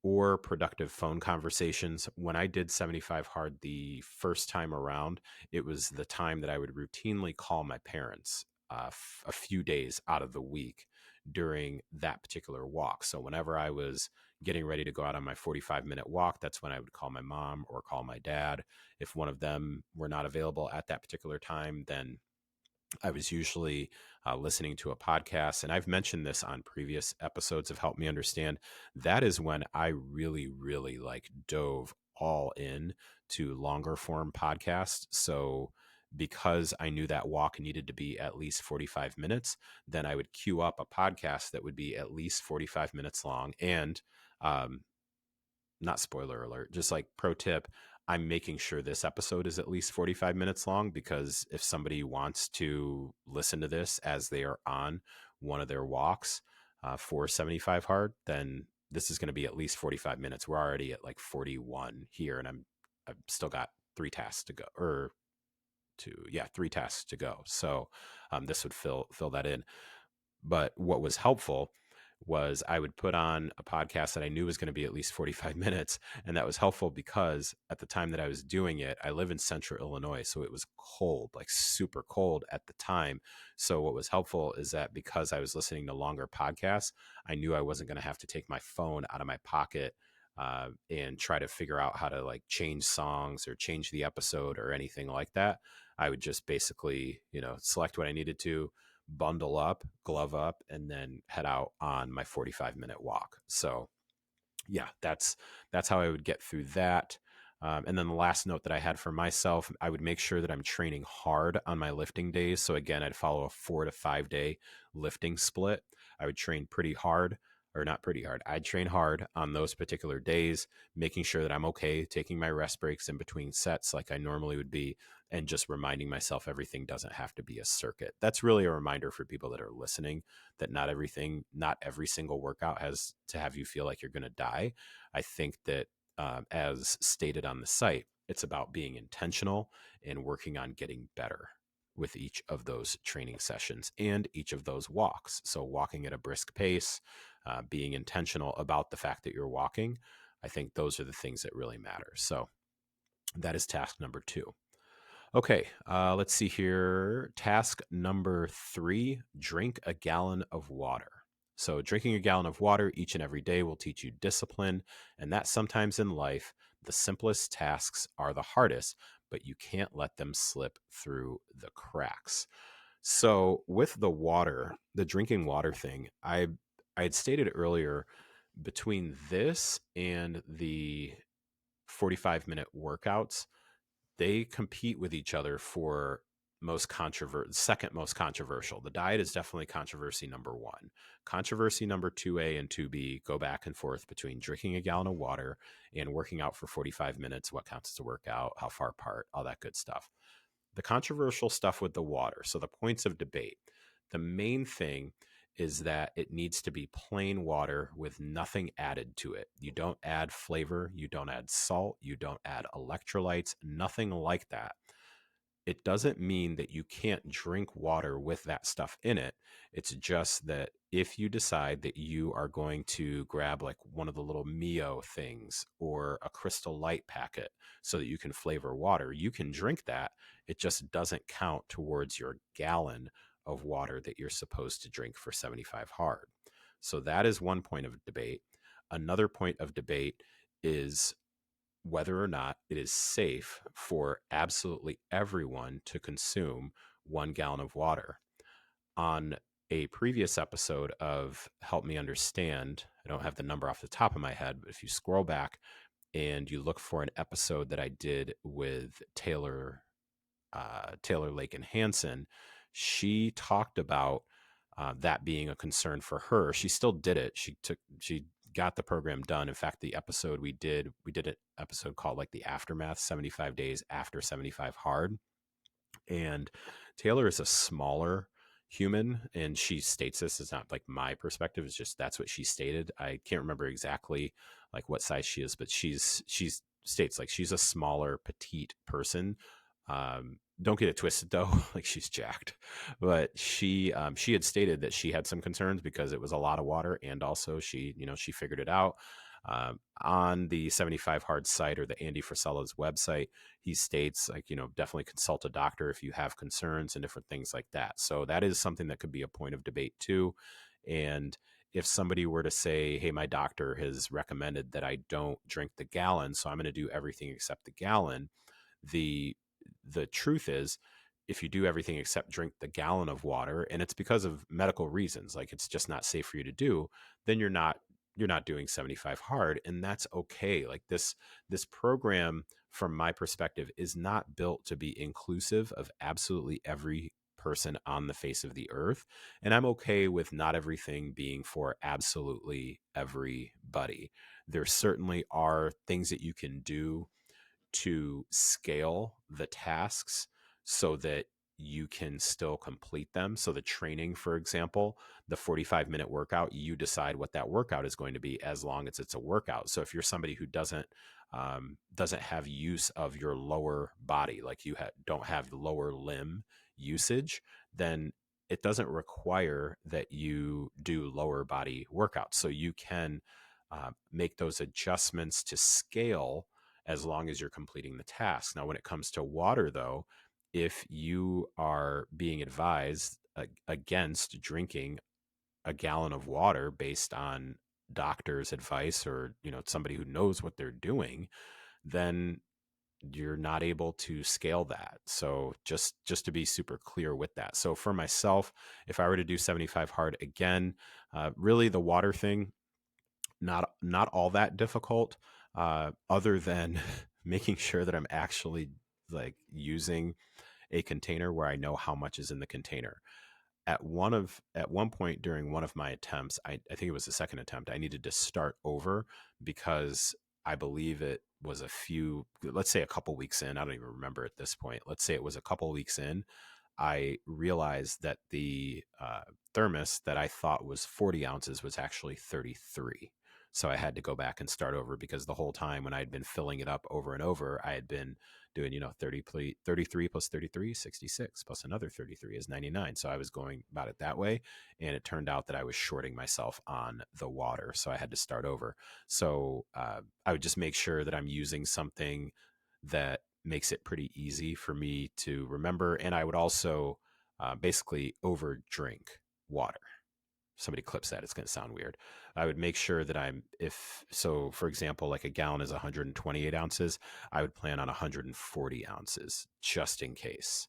or productive phone conversations. When I did 75 hard the first time around, it was the time that I would routinely call my parents a few days out of the week during that particular walk. So whenever I was getting ready to go out on my 45-minute walk, that's when I would call my mom or call my dad. If one of them were not available at that particular time, then I was usually listening to a podcast, and I've mentioned this on previous episodes of Help Me Understand. That is when I really, really like dove all in to longer form podcasts. So because I knew that walk needed to be at least 45 minutes, then I would queue up a podcast that would be at least 45 minutes long. And um, not spoiler alert, just like pro tip, I'm making sure this episode is at least 45 minutes long, because if somebody wants to listen to this as they are on one of their walks for 75 hard, then this is going to be at least 45 minutes. We're already at like 41 here, and I've still got three tasks to go, or two, yeah, three tasks to go. So this would fill that in. But what was helpful was I would put on a podcast that I knew was going to be at least 45 minutes. And that was helpful because at the time that I was doing it, I live in central Illinois. So it was cold, like super cold at the time. So what was helpful is that because I was listening to longer podcasts, I knew I wasn't going to have to take my phone out of my pocket and try to figure out how to like change songs or change the episode or anything like that. I would just basically, select what I needed to, bundle up, glove up, and then head out on my 45-minute walk. So yeah, that's how I would get through that. And then the last note that I had for myself, I would make sure that I'm training hard on my lifting days. So again, I'd follow a 4 to 5 day lifting split. I would train pretty hard, or not pretty hard. I'd train hard on those particular days, making sure that I'm okay, taking my rest breaks in between sets like I normally would be, and just reminding myself everything doesn't have to be a circuit. That's really a reminder for people that are listening, that not every single workout has to have you feel like you're going to die. I think that, as stated on the site, it's about being intentional and working on getting better with each of those training sessions and each of those walks. So, walking at a brisk pace, being intentional about the fact that you're walking, I think those are the things that really matter. So, that is task number 2. Okay, let's see here. Task number 3, drink a gallon of water. So, drinking a gallon of water each and every day will teach you discipline, and that sometimes in life, the simplest tasks are the hardest, but you can't let them slip through the cracks. So, with the water, the drinking water thing, I had stated earlier, between this and the 45-minute workouts, they compete with each other for second most controversial. The diet is definitely controversy number 1. Controversy number 2A and 2B go back and forth between drinking a gallon of water and working out for 45 minutes. What counts as a workout? How far apart? All that good stuff. The controversial stuff with the water. So the points of debate. The main thing is that it needs to be plain water with nothing added to it. You don't add flavor, you don't add salt, you don't add electrolytes, nothing like that. It doesn't mean that you can't drink water with that stuff in it. It's just that if you decide that you are going to grab like one of the little Mio things or a Crystal Light packet so that you can flavor water, you can drink that. It just doesn't count towards your gallon of water that you're supposed to drink for 75 hard. So that is one point of debate. Another point of debate is whether or not it is safe for absolutely everyone to consume 1 gallon of water. On a previous episode of Help Me Understand, I don't have the number off the top of my head, but if you scroll back and you look for an episode that I did with Taylor Lake and Hansen, she talked about that being a concern for her. She still did it. She got the program done. In fact, the episode we did an episode called like the Aftermath, 75 days after 75 hard. And Taylor is a smaller human, and she states this is not like my perspective, it's just that's what she stated. I can't remember exactly like what size she is, but she's states like she's a smaller petite person. Don't get it twisted though, like she's jacked, but she had stated that she had some concerns because it was a lot of water, and also she figured it out. On the 75 hard site, or the Andy Frisella's website, he states like, definitely consult a doctor if you have concerns and different things like that. So that is something that could be a point of debate too. And if somebody were to say, hey, my doctor has recommended that I don't drink the gallon, so I'm going to do everything except the gallon, the the truth is, if you do everything except drink the gallon of water, and it's because of medical reasons, like it's just not safe for you to do, then you're not doing 75 hard, and that's okay. Like this program, from my perspective, is not built to be inclusive of absolutely every person on the face of the earth, and I'm okay with not everything being for absolutely everybody. There certainly are things that you can do to scale the tasks so that you can still complete them. So the training, for example, the 45-minute workout, you decide what that workout is going to be as long as it's a workout. So if you're somebody who doesn't have use of your lower body, like don't have lower limb usage, then it doesn't require that you do lower body workouts. So you can make those adjustments to scale as long as you're completing the task. Now, when it comes to water, though, if you are being advised against drinking a gallon of water based on doctor's advice, or somebody who knows what they're doing, then you're not able to scale that. So just to be super clear with that. So for myself, if I were to do 75 hard again, really the water thing, not all that difficult, other than making sure that I'm actually like using a container where I know how much is in the container. At one point during one of my attempts, I think it was the second attempt, I needed to start over because I believe it was let's say a couple weeks in. I don't even remember at this point. Let's say it was a couple weeks in. I realized that the thermos that I thought was 40 ounces was actually 33. So I had to go back and start over, because the whole time when I had been filling it up over and over, I had been doing, 33 plus 33, 66, plus another 33 is 99. So I was going about it that way. And it turned out that I was shorting myself on the water. So I had to start over. So I would just make sure that I'm using something that makes it pretty easy for me to remember. And I would also basically over drink water. Somebody clips that, it's going to sound weird. I would make sure that for example, like a gallon is 128 ounces, I would plan on 140 ounces just in case.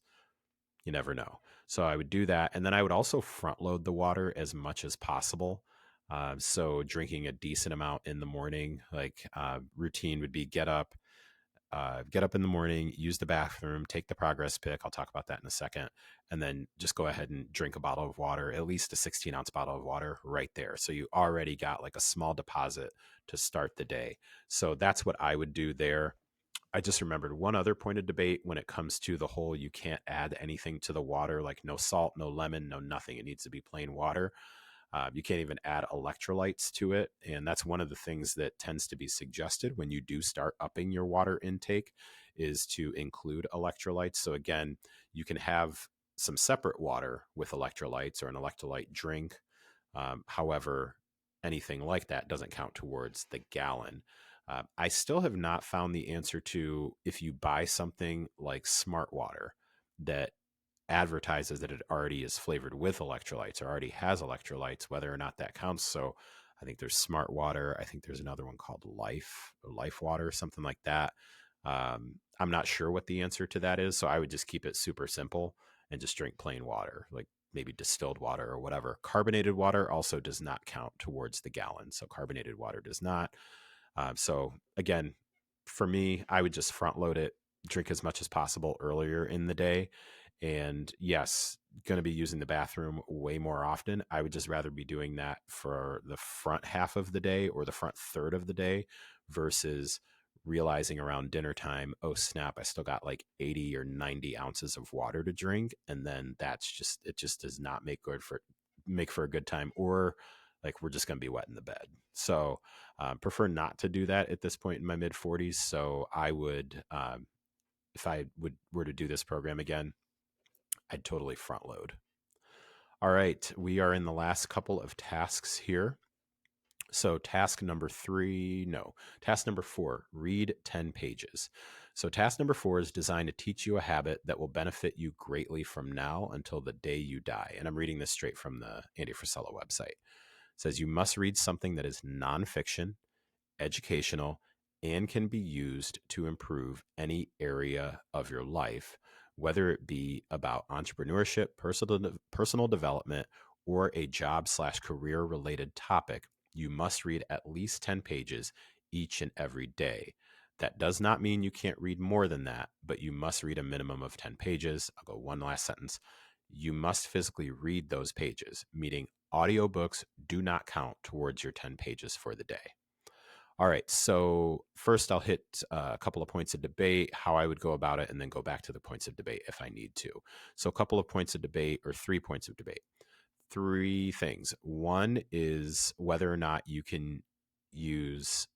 You never know. So I would do that. And then I would also front load the water as much as possible. So drinking a decent amount in the morning, like routine would be get up in the morning, use the bathroom, take the progress pick. I'll talk about that in a second. And then just go ahead and drink a bottle of water, at least a 16-ounce bottle of water right there. So you already got like a small deposit to start the day. So that's what I would do there. I just remembered one other point of debate when it comes to the whole you can't add anything to the water, like no salt, no lemon, no nothing. It needs to be plain water. You can't even add electrolytes to it. And that's one of the things that tends to be suggested when you do start upping your water intake, is to include electrolytes. So again, you can have some separate water with electrolytes or an electrolyte drink. However, anything like that doesn't count towards the gallon. I still have not found the answer to, if you buy something like Smart Water that advertises that it already is flavored with electrolytes or already has electrolytes, whether or not that counts. So I think there's Smart Water. I think there's another one called Life Water, something like that. I'm not sure what the answer to that is. So I would just keep it super simple and just drink plain water, like maybe distilled water or whatever. Carbonated water also does not count towards the gallon. So carbonated water does not. So again, for me, I would just front load it, drink as much as possible earlier in the day. And yes, going to be using the bathroom way more often. I would just rather be doing that for the front half of the day or the front third of the day versus realizing around dinner time, oh snap, I still got like 80 or 90 ounces of water to drink. And then it just does not make for a good time, or like we're just going to be wet in the bed. So prefer not to do that at this point in my mid 40s. So I would, if I were to do this program again, I'd totally front load. All right, we are in the last couple of tasks here. So task number 4, read 10 pages. So task number 4 is designed to teach you a habit that will benefit you greatly from now until the day you die. And I'm reading this straight from the Andy Frisella website. It says you must read something that is nonfiction, educational, and can be used to improve any area of your life, whether it be about entrepreneurship, personal development, or a job/career related topic. You must read at least 10 pages each and every day. That does not mean you can't read more than that, but you must read a minimum of 10 pages. I'll go one last sentence. You must physically read those pages, meaning audiobooks do not count towards your 10 pages for the day. All right. So first, I'll hit a couple of points of debate, how I would go about it, and then go back to the points of debate if I need to. So a couple of points of debate, or 3 points of debate. 3 things. One is whether or not you can use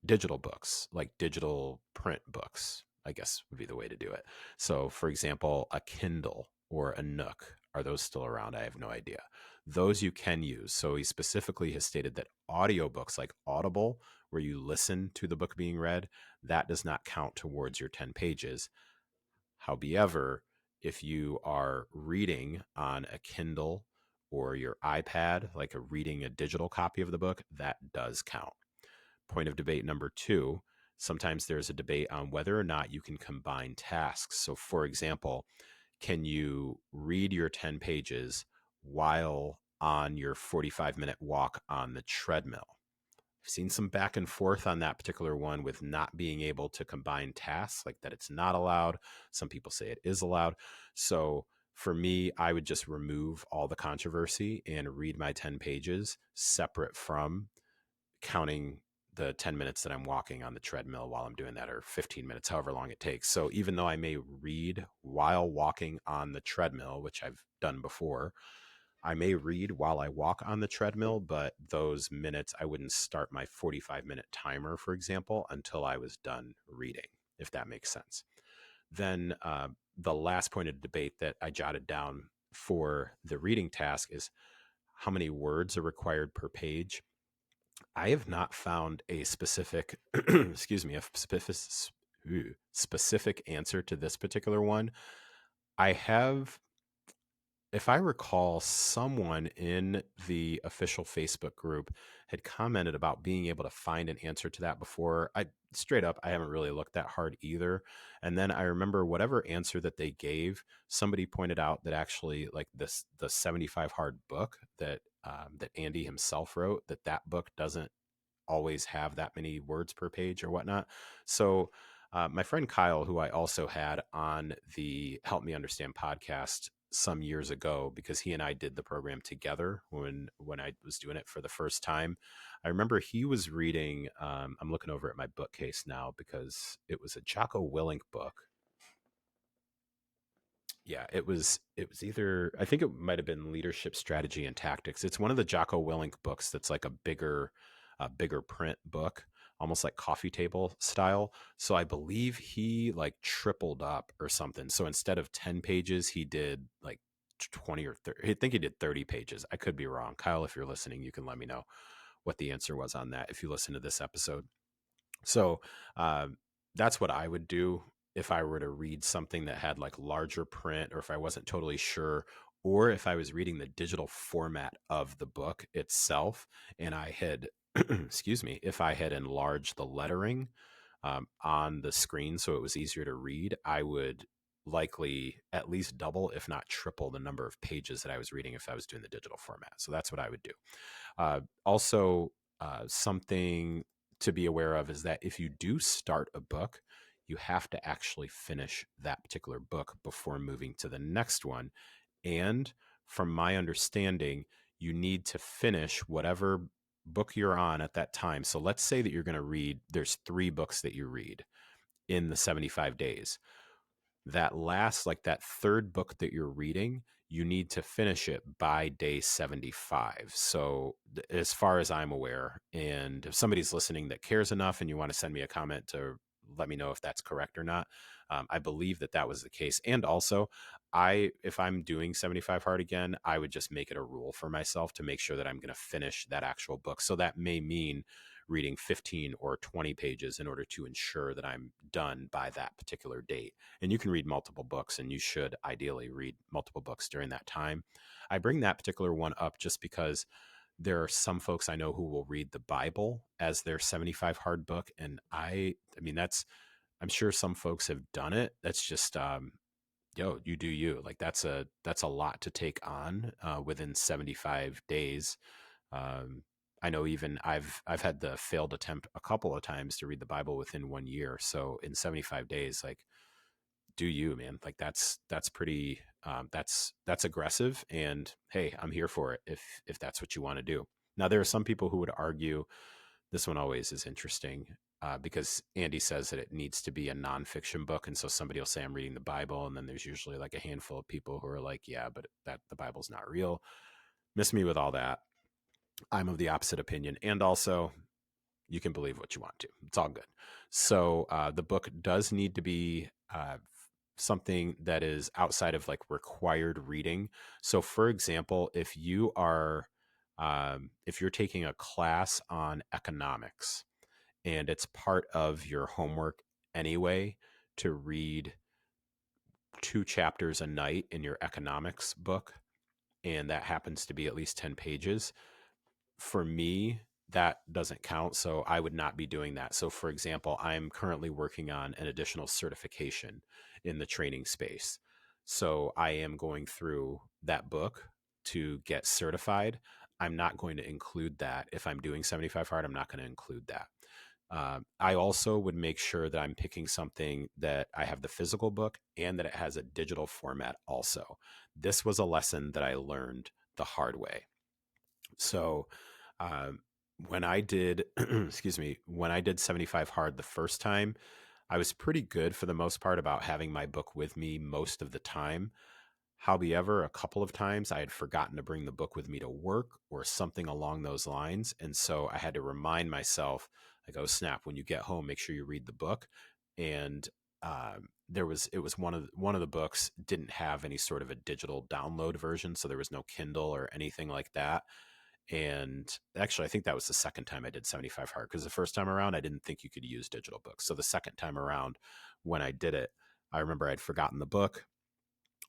digital books, like digital print books, I guess would be the way to do it. So, for example, a Kindle or a Nook, are those still around? I have no idea. Those you can use. So he specifically has stated that audiobooks like Audible, where you listen to the book being read, that does not count towards your 10 pages. However, if you are reading on a Kindle or your iPad, like reading a digital copy of the book, that does count. Point of debate number 2, sometimes there's a debate on whether or not you can combine tasks. So, for example, can you read your 10 pages while on your 45-minute walk on the treadmill? I've seen some back and forth on that particular one with not being able to combine tasks, like that it's not allowed. Some people say it is allowed. So for me, I would just remove all the controversy and read my 10 pages separate from counting the 10 minutes that I'm walking on the treadmill while I'm doing that, or 15 minutes, however long it takes. So even though I may read while walking on the treadmill, which I've done before, I may read while I walk on the treadmill, but those minutes, I wouldn't start my 45-minute timer, for example, until I was done reading, if that makes sense. Then the last point of debate that I jotted down for the reading task is how many words are required per page. I have not found a specific, excuse me, specific answer to this particular one. I have, if I recall, someone in the official Facebook group had commented about being able to find an answer to that before. I haven't really looked that hard either. And then I remember whatever answer that they gave, somebody pointed out that actually, like the 75 hard book that that Andy himself wrote, that book doesn't always have that many words per page or whatnot. So my friend Kyle, who I also had on the Help Me Understand podcast some years ago, because he and I did the program together when I was doing it for the first time. I remember he was reading, I'm looking over at my bookcase now because it was a Jocko Willink book. Yeah, it was either, I think it might have been Leadership Strategy and Tactics. It's one of the Jocko Willink books that's like a bigger print book, almost like coffee table style. So I believe he like tripled up or something. So instead of 10 pages, he did like 20 or 30. I think he did 30 pages. I could be wrong. Kyle, if you're listening, you can let me know what the answer was on that if you listen to this episode. So that's what I would do if I were to read something that had like larger print, or if I wasn't totally sure, or if I was reading the digital format of the book itself and I had, excuse me, if I had enlarged the lettering on the screen so it was easier to read, I would likely at least double, if not triple, the number of pages that I was reading if I was doing the digital format. So that's what I would do. Also, something to be aware of is that if you do start a book, you have to actually finish that particular book before moving to the next one. And from my understanding, you need to finish whatever book you're on at that time. So let's say that you're going to read, there's 3 books that you read in the 75 days. That last, like that third book that you're reading, you need to finish it by day 75. So, as far as I'm aware, and if somebody's listening that cares enough and you want to send me a comment to let me know if that's correct or not, I believe that that was the case. And also, if I'm doing 75 hard again, I would just make it a rule for myself to make sure that I'm going to finish that actual book. So that may mean reading 15 or 20 pages in order to ensure that I'm done by that particular date. And you can read multiple books, and you should ideally read multiple books during that time. I bring that particular one up just because there are some folks I know who will read the Bible as their 75 hard book. And I mean, I'm sure some folks have done it. That's just, you do you. Like that's a lot to take on within 75 days. Um, I know even I've had the failed attempt a couple of times to read the Bible within 1 year. So in 75 days, like, do you, man? Like that's pretty that's aggressive. And hey, I'm here for it if that's what you want to do. Now there are some people who would argue this one always is interesting. Because Andy says that it needs to be a nonfiction book, and so somebody will say I'm reading the Bible, and then there's usually like a handful of people who are like, yeah, but that the Bible's not real. Miss me with all that. I'm of the opposite opinion. And also, you can believe what you want to. It's all good. So the book does need to be something that is outside of like required reading. So, for example, if you're taking a class on economics and it's part of your homework anyway to read 2 chapters a night in your economics book, and that happens to be at least 10 pages, for me, that doesn't count. So I would not be doing that. So, for example, I'm currently working on an additional certification in the training space. So I am going through that book to get certified. I'm not going to include that. If I'm doing 75 hard, I'm not going to include that. I also would make sure that I'm picking something that I have the physical book and that it has a digital format also. This was a lesson that I learned the hard way. So, um, when I did, excuse me, when I did 75 hard the first time, I was pretty good for the most part about having my book with me most of the time. However, a couple of times I had forgotten to bring the book with me to work or something along those lines. And so I had to remind myself, like, oh, snap, when you get home, make sure you read the book. And it was one of the books didn't have any sort of a digital download version. So there was no Kindle or anything like that. And actually, I think that was the second time I did 75 hard, because the first time around, I didn't think you could use digital books. So the second time around, when I did it, I remember I'd forgotten the book.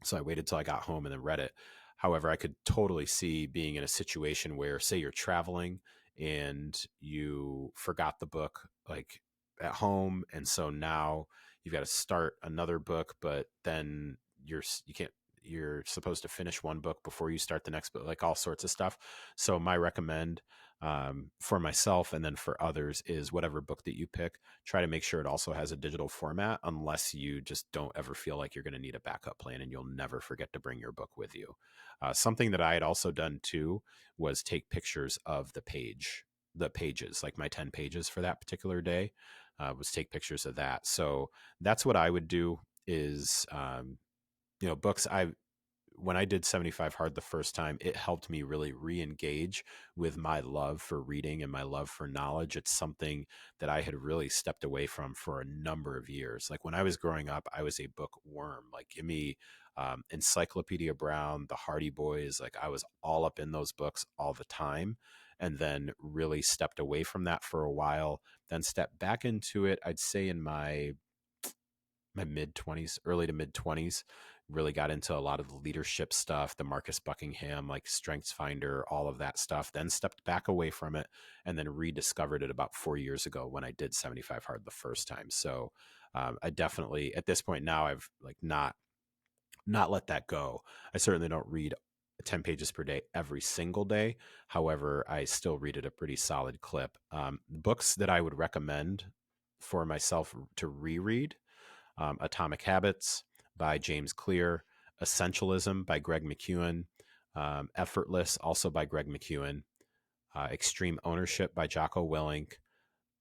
So I waited till I got home and then read it. However, I could totally see being in a situation where, say, you're traveling and you forgot the book like at home. And so now you've got to start another book, but then you can't, you're supposed to finish one book before you start the next book, like all sorts of stuff. So my recommend for myself and then for others is whatever book that you pick, try to make sure it also has a digital format, unless you just don't ever feel like you're going to need a backup plan and you'll never forget to bring your book with you. Something that I had also done too was take pictures of the pages, like my 10 pages for that particular day, was take pictures of that. So that's what I would do is, books. When I did 75 hard the first time, it helped me really re-engage with my love for reading and my love for knowledge. It's something that I had really stepped away from for a number of years. Like when I was growing up, I was a bookworm. Like give me Encyclopedia Brown, the Hardy Boys. Like I was all up in those books all the time, and then really stepped away from that for a while, then stepped back into it, I'd say in my mid 20s, early to mid 20s, really got into a lot of the leadership stuff, the Marcus Buckingham, like Strengths Finder, all of that stuff, then stepped back away from it and then rediscovered it about 4 years ago when I did 75 hard the first time. So I definitely, at this point now, I've like not let that go. I certainly don't read 10 pages per day every single day. However, I still read at a pretty solid clip. Books that I would recommend for myself to reread: Atomic Habits by James Clear, Essentialism by Greg McKeown, Effortless, also by Greg McKeown, Extreme Ownership by Jocko Willink,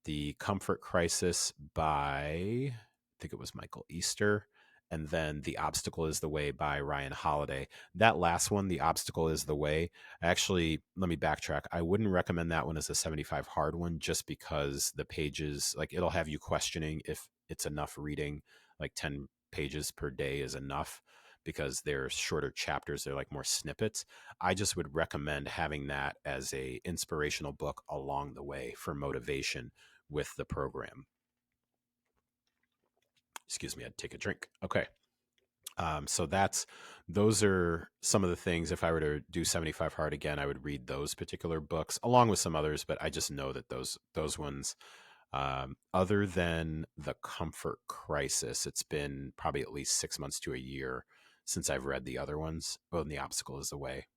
The Comfort Crisis by, I think it was Michael Easter, and then The Obstacle is the Way by Ryan Holiday. That last one, The Obstacle is the Way, actually, let me backtrack. I wouldn't recommend that one as a 75 hard one just because the pages, like it'll have you questioning if it's enough reading, like 10 pages per day is enough because they're shorter chapters, they're like more snippets. I just would recommend having that as a inspirational book along the way for motivation with the program. Excuse me, I'd take a drink. Okay. So those are some of the things. If I were to do 75 hard again, I would read those particular books along with some others, but I just know that those ones, other than The Comfort Crisis, it's been probably at least 6 months to a year since I've read the other ones. Oh, and The Obstacle is the Way.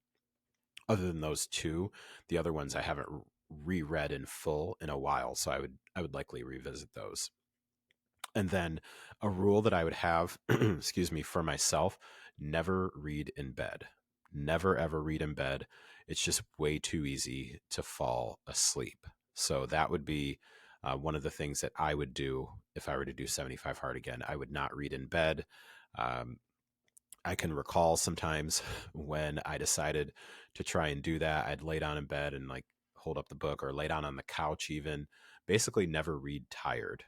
Other than those two, the other ones I haven't reread in full in a while, so I would likely revisit those. And then a rule that I would have, excuse me, for myself, never read in bed. Never ever read in bed. It's just way too easy to fall asleep. So that would be one of the things that I would do if I were to do 75 hard again. I would not read in bed. Um, I can recall sometimes when I decided to try and do that, I'd lay down in bed and like hold up the book or lay down on the couch, even basically never read tired.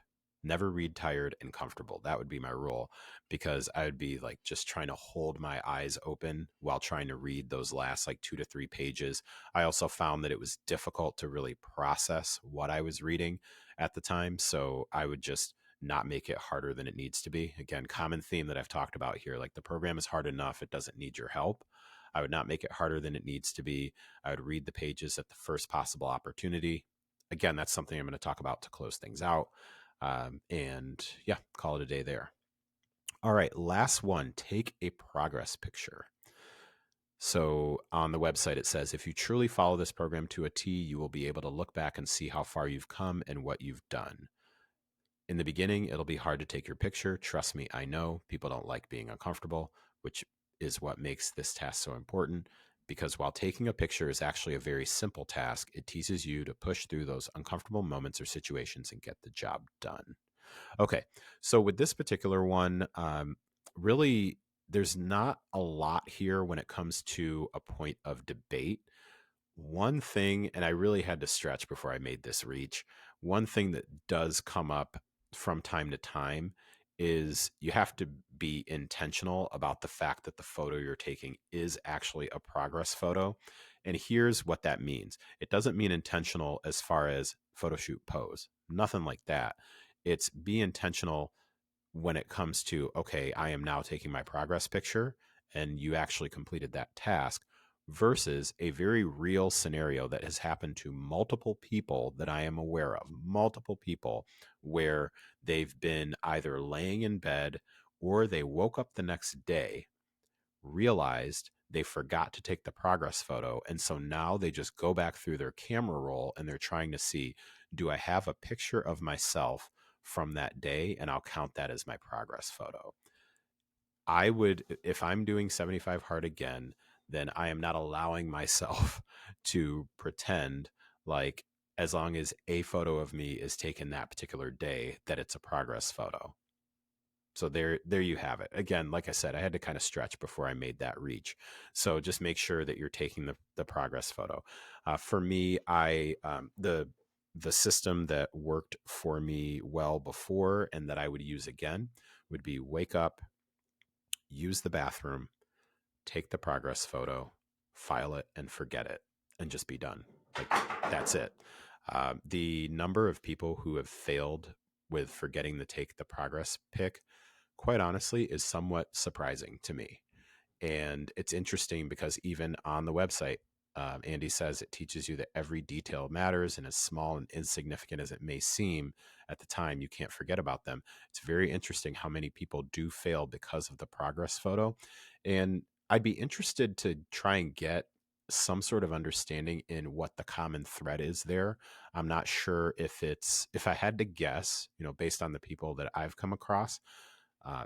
Never read tired and comfortable. That would be my rule because I would be like just trying to hold my eyes open while trying to read those last like 2 to 3 pages. I also found that it was difficult to really process what I was reading at the time. So I would just not make it harder than it needs to be. Again, common theme that I've talked about here, like the program is hard enough, it doesn't need your help. I would not make it harder than it needs to be. I would read the pages at the first possible opportunity. Again, that's something I'm going to talk about to close things out. And yeah, call it a day there. All right, last one, take a progress picture. So on the website, it says, if you truly follow this program to a T, you will be able to look back and see how far you've come and what you've done. In the beginning, it'll be hard to take your picture. Trust me, I know people don't like being uncomfortable, which is what makes this task so important. Because while taking a picture is actually a very simple task, it teaches you to push through those uncomfortable moments or situations and get the job done. Okay, so with this particular one, really, there's not a lot here when it comes to a point of debate. One thing, and I really had to stretch before I made this reach, one thing that does come up from time to time is you have to be intentional about the fact that the photo you're taking is actually a progress photo. And here's what that means. It doesn't mean intentional as far as photo shoot pose, nothing like that. It's be intentional when it comes to, okay, I am now taking my progress picture and you actually completed that task versus a very real scenario that has happened to multiple people that I am aware of, multiple people where they've been either laying in bed or they woke up the next day, realized they forgot to take the progress photo. And so now they just go back through their camera roll and they're trying to see, do I have a picture of myself from that day? And I'll count that as my progress photo. I would, if I'm doing 75 hard again, then I am not allowing myself to pretend like as long as a photo of me is taken that particular day, that it's a progress photo. So there you have it. Again, like I said, I had to kind of stretch before I made that reach. So just make sure that you're taking the progress photo. For me, the system that worked for me well before and that I would use again would be wake up, use the bathroom, take the progress photo, file it, and forget it, and just be done. Like that's it. The number of people who have failed with forgetting to take the progress pic, quite honestly, is somewhat surprising to me. And it's interesting because even on the website, Andy says it teaches you that every detail matters, and as small and insignificant as it may seem at the time, you can't forget about them. It's very interesting how many people do fail because of the progress photo. And I'd be interested to try and get some sort of understanding in what the common thread is there. I'm not sure if I had to guess, based on the people that I've come across, uh,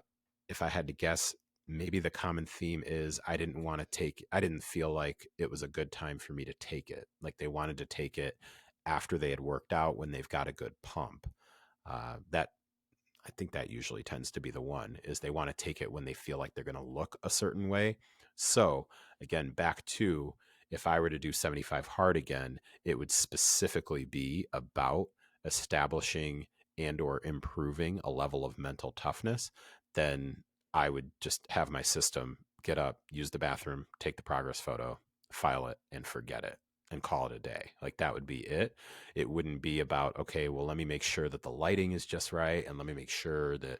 if I had to guess, maybe the common theme is I didn't feel like it was a good time for me to take it. Like they wanted to take it after they had worked out when they've got a good pump. That I think that usually tends to be the one is they want to take it when they feel like they're going to look a certain way. So again, back to if I were to do 75 hard again, it would specifically be about establishing and or improving a level of mental toughness. Then I would just have my system get up, use the bathroom, take the progress photo, file it, and forget it and call it a day. Like that would be it. It wouldn't be about, okay, well, let me make sure that the lighting is just right. And let me make sure that,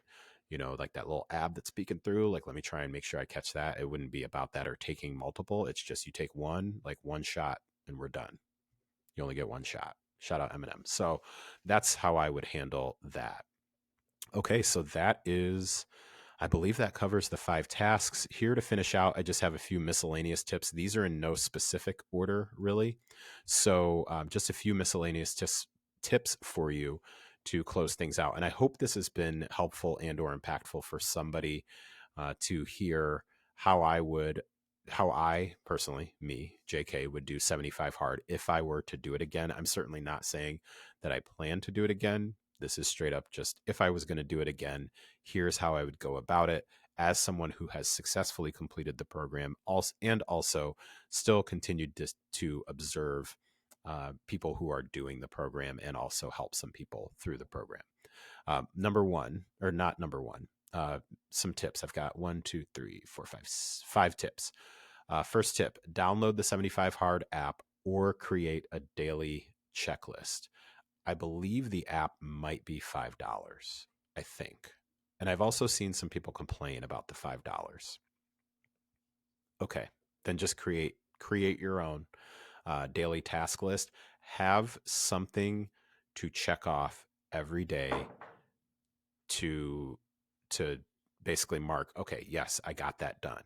like that little ab that's peeking through, like, let me try and make sure I catch that. It wouldn't be about that or taking multiple. It's just you take one shot and we're done. You only get one shot. Shout out Eminem. So that's how I would handle that. Okay, so that is, I believe that covers the 5 tasks. Here to finish out, I just have a few miscellaneous tips. These are in no specific order, really. So just a few miscellaneous tips for you to close things out. And I hope this has been helpful and or impactful for somebody to hear how I personally, me, JK, would do 75 hard if I were to do it again. I'm certainly not saying that I plan to do it again. This is straight up just if I was going to do it again, here's how I would go about it as someone who has successfully completed the program and also still continued to observe people who are doing the program and also help some people through the program. Number one, or not number one, some tips. I've got 5 tips. First tip, download the 75 Hard app or create a daily checklist. I believe the app might be $5, I think. And I've also seen some people complain about the $5. Okay, then just create your own daily task list. Have something to check off every day to basically mark, okay, yes, I got that done.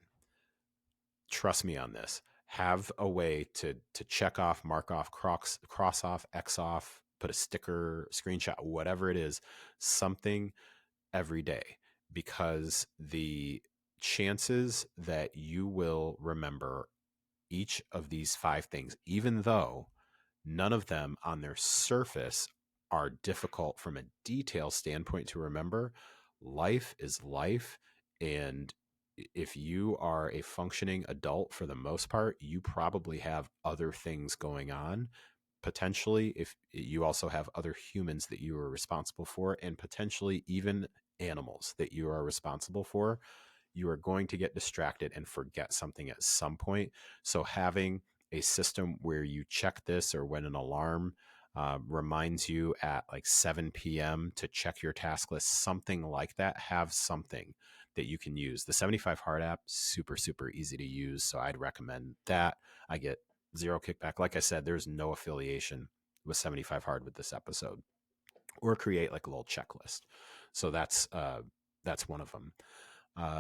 Trust me on this. Have a way to check off, mark off, cross off, X off, put a sticker, screenshot, whatever it is, something every day, because the chances that you will remember each of these 5 things, even though none of them on their surface are difficult from a detail standpoint to remember, life is life. And if you are a functioning adult for the most part, you probably have other things going on. Potentially, if you also have other humans that you are responsible for, and potentially even animals that you are responsible for, you are going to get distracted and forget something at some point. So having a system where you check this, or when an alarm reminds you at like 7 p.m. to check your task list, something like that, have something that you can use. The 75 Hard app, super, super easy to use. So I'd recommend that. I get zero kickback. Like I said, there's no affiliation with 75 Hard with this episode. Or create like a little checklist. So that's one of them.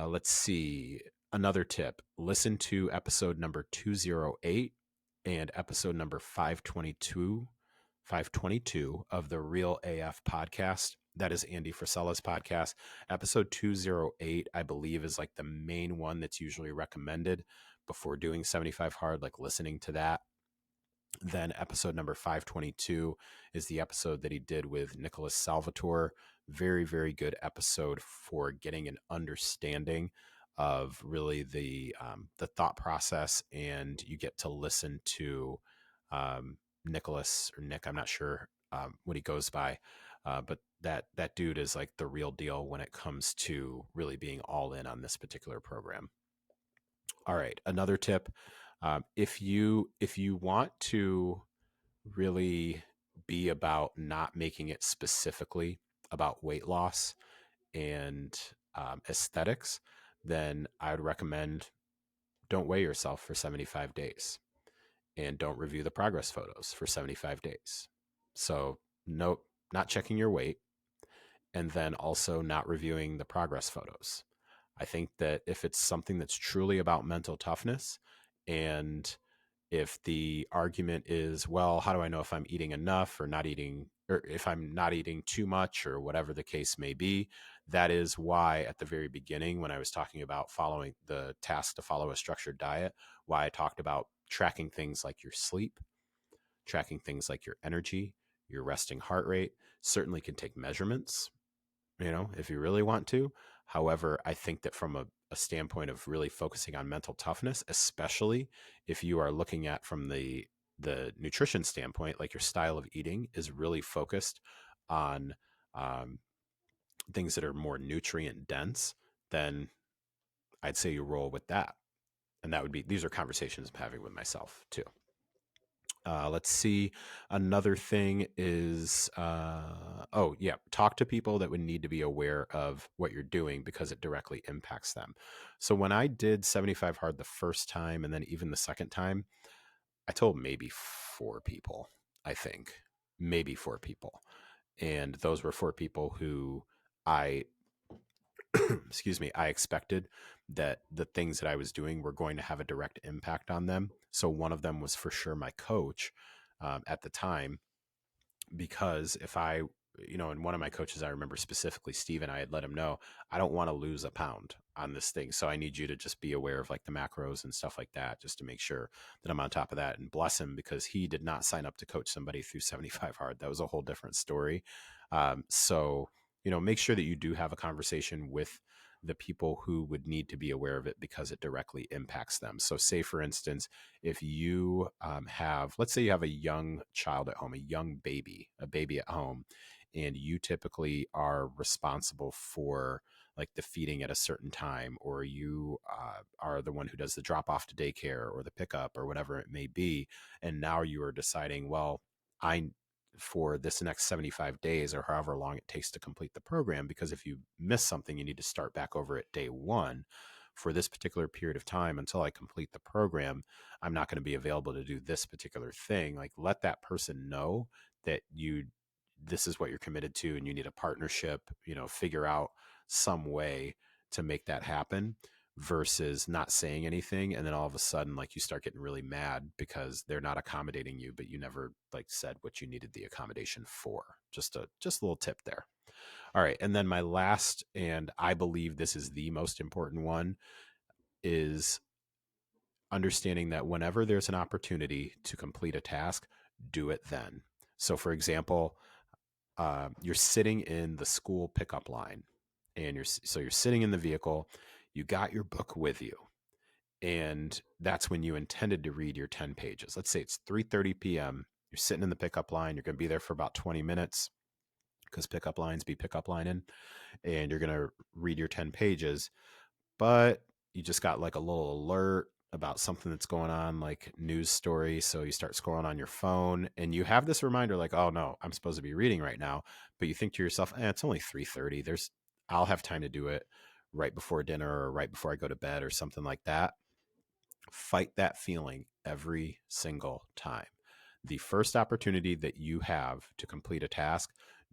Let's see. Another tip, listen to episode number 208 and episode number 522 of the Real AF podcast. That is Andy Frisella's podcast. Episode 208, I believe, is like the main one that's usually recommended before doing 75 hard, like listening to that. Then episode number 522 is the episode that he did with Nicholas Salvatore. Very, very good episode for getting an understanding of really the thought process, and you get to listen to Nicholas, or Nick, I'm not sure what he goes by, but that dude is like the real deal when it comes to really being all in on this particular program. All right, another tip. If you want to really be about not making it specifically about weight loss and aesthetics, then I would recommend don't weigh yourself for 75 days and don't review the progress photos for 75 days. So no, not checking your weight, and then also not reviewing the progress photos. I think that if it's something that's truly about mental toughness, and if the argument is, well, how do I know if I'm eating enough or not eating, or if I'm not eating too much or whatever the case may be. That is why at the very beginning, when I was talking about following the task to follow a structured diet, why I talked about tracking things like your sleep, tracking things like your energy, your resting heart rate. Certainly can take measurements, if you really want to. However, I think that from a standpoint of really focusing on mental toughness, especially if you are looking at from the nutrition standpoint, like your style of eating is really focused on um, things that are more nutrient dense, then I'd say you roll with that. And that would be, these are conversations I'm having with myself too. Let's see. Another thing is, oh, yeah, talk to people that would need to be aware of what you're doing because it directly impacts them. So when I did 75 hard the first time and then even the second time, I told maybe 4 people, I think, maybe 4 people. And those were 4 people who I, excuse me, I expected that the things that I was doing were going to have a direct impact on them. So one of them was for sure my coach at the time, because if I, and one of my coaches, I remember specifically, Steven, I had let him know, I don't want to lose a pound on this thing. So I need you to just be aware of like the macros and stuff like that, just to make sure that I'm on top of that. And bless him, because he did not sign up to coach somebody through 75 hard. That was a whole different story. So, make sure that you do have a conversation with the people who would need to be aware of it because it directly impacts them. So say, for instance, if you have, let's say you have a young child at home, a baby at home, and you typically are responsible for like the feeding at a certain time, or you are the one who does the drop off to daycare or the pickup or whatever it may be. And now you are deciding, well, I, for this next 75 days or however long it takes to complete the program, because if you miss something, you need to start back over at day one. For this particular period of time until I complete the program, I'm not going to be available to do this particular thing. Like, let that person know that this is what you're committed to, and you need a partnership, figure out some way to make that happen, versus not saying anything. And then all of a sudden, like, you start getting really mad because they're not accommodating you, but you never like said what you needed the accommodation for. Just a little tip there. All right. And then my last, and I believe this is the most important one, is understanding that whenever there's an opportunity to complete a task, do it then. So, for example, you're sitting in the school pickup line, and you're sitting in the vehicle, you got your book with you, and that's when you intended to read your 10 pages. Let's say it's 3:30 p.m. You're sitting in the pickup line. You're going to be there for about 20 minutes because pickup lines be pickup lining, and you're going to read your 10 pages. But you just got like a little alert about something that's going on, like news story. So you start scrolling on your phone, and you have this reminder like, oh no, I'm supposed to be reading right now. But you think to yourself, it's only 3:30. I'll have time to do it right before dinner or right before I go to bed or something like that. Fight that feeling every single time. The first opportunity that you have to complete a task,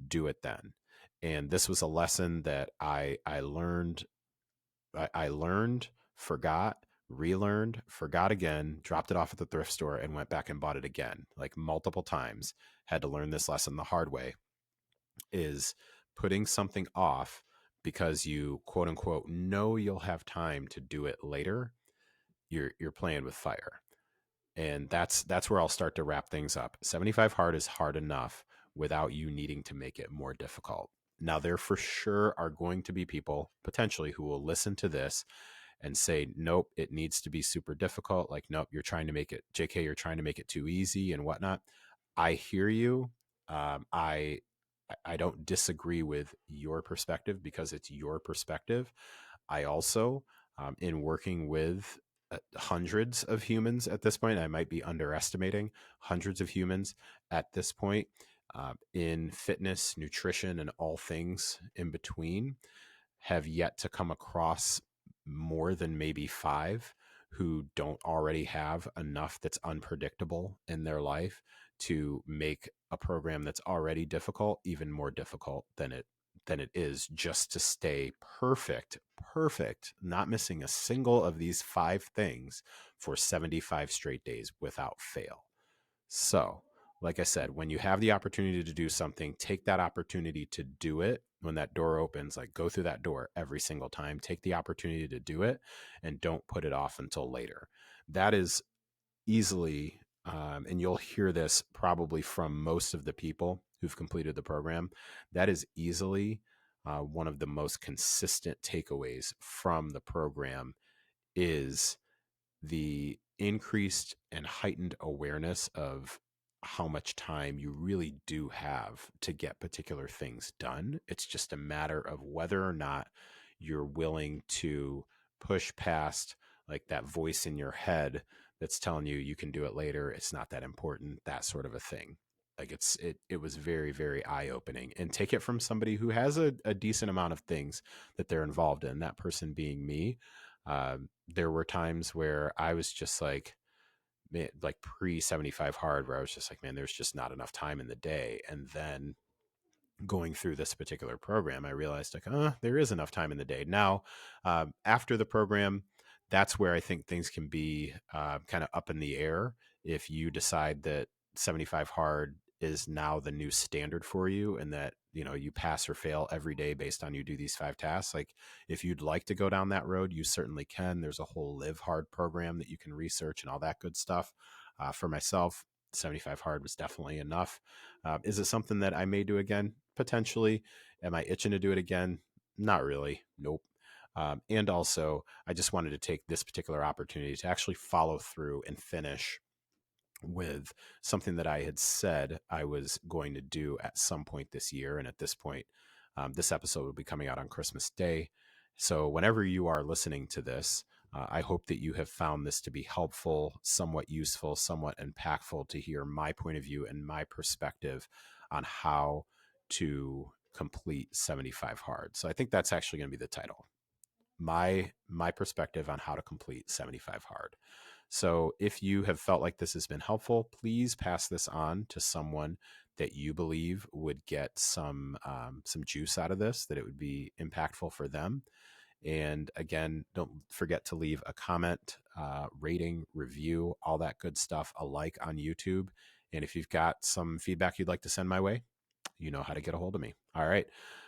do it then. And this was a lesson that I learned, forgot, relearned, forgot again, dropped it off at the thrift store, and went back and bought it again, like multiple times. Had to learn this lesson the hard way, is putting something off because you, quote unquote, know you'll have time to do it later. You're playing with fire. And that's where I'll start to wrap things up. 75 hard is hard enough without you needing to make it more difficult. Now, there for sure are going to be people potentially who will listen to this and say, nope, it needs to be super difficult. Like, nope, you're trying to make it, JK, you're trying to make it too easy and whatnot. I hear you. I don't disagree with your perspective because it's your perspective. I also, in working with hundreds of humans at this point, I might be underestimating hundreds of humans at this point, in fitness, nutrition, and all things in between, have yet to come across more than maybe 5 who don't already have enough that's unpredictable in their life to make a program that's already difficult even more difficult than it is, just to stay perfect, not missing a single of these 5 things for 75 straight days without fail. So like I said, when you have the opportunity to do something, take that opportunity to do it. When that door opens, like go through that door every single time, take the opportunity to do it, and don't put it off until later. That is easily, and you'll hear this probably from most of the people who've completed the program, that is easily one of the most consistent takeaways from the program is the increased and heightened awareness of how much time you really do have to get particular things done. It's just a matter of whether or not you're willing to push past like that voice in your head that's telling you you can do it later, it's not that important, that sort of a thing. Like it was very, very eye opening, and take it from somebody who has a decent amount of things that they're involved in, that person being me. There were times where I was just like, man, like pre 75 hard, where I was just like, man, there's just not enough time in the day. And then going through this particular program, I realized like, there is enough time in the day. Now, after the program, that's where I think things can be kind of up in the air. If you decide that 75 hard is now the new standard for you, and that, you know, you pass or fail every day based on you do these 5 tasks. Like if you'd like to go down that road, you certainly can. There's a whole live hard program that you can research and all that good stuff. For myself, 75 hard was definitely enough. Is it something that I may do again? Potentially. Am I itching to do it again? Not really. Nope. And also, I just wanted to take this particular opportunity to actually follow through and finish with something that I had said I was going to do at some point this year. And at this point, this episode will be coming out on Christmas Day. So whenever you are listening to this, I hope that you have found this to be helpful, somewhat useful, somewhat impactful to hear my point of view and my perspective on how to complete 75 hard. So I think that's actually going to be the title. My perspective on how to complete 75 hard. So if you have felt like this has been helpful, please pass this on to someone that you believe would get some juice out of this, that it would be impactful for them. And again, don't forget to leave a comment, rating, review, all that good stuff, a like on YouTube. And if you've got some feedback you'd like to send my way, you know how to get a hold of me. All right.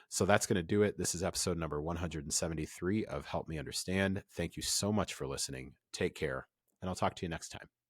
So that's going to do it. This is episode number 173 of Help Me Understand. Thank you so much for listening. Take care, and I'll talk to you next time.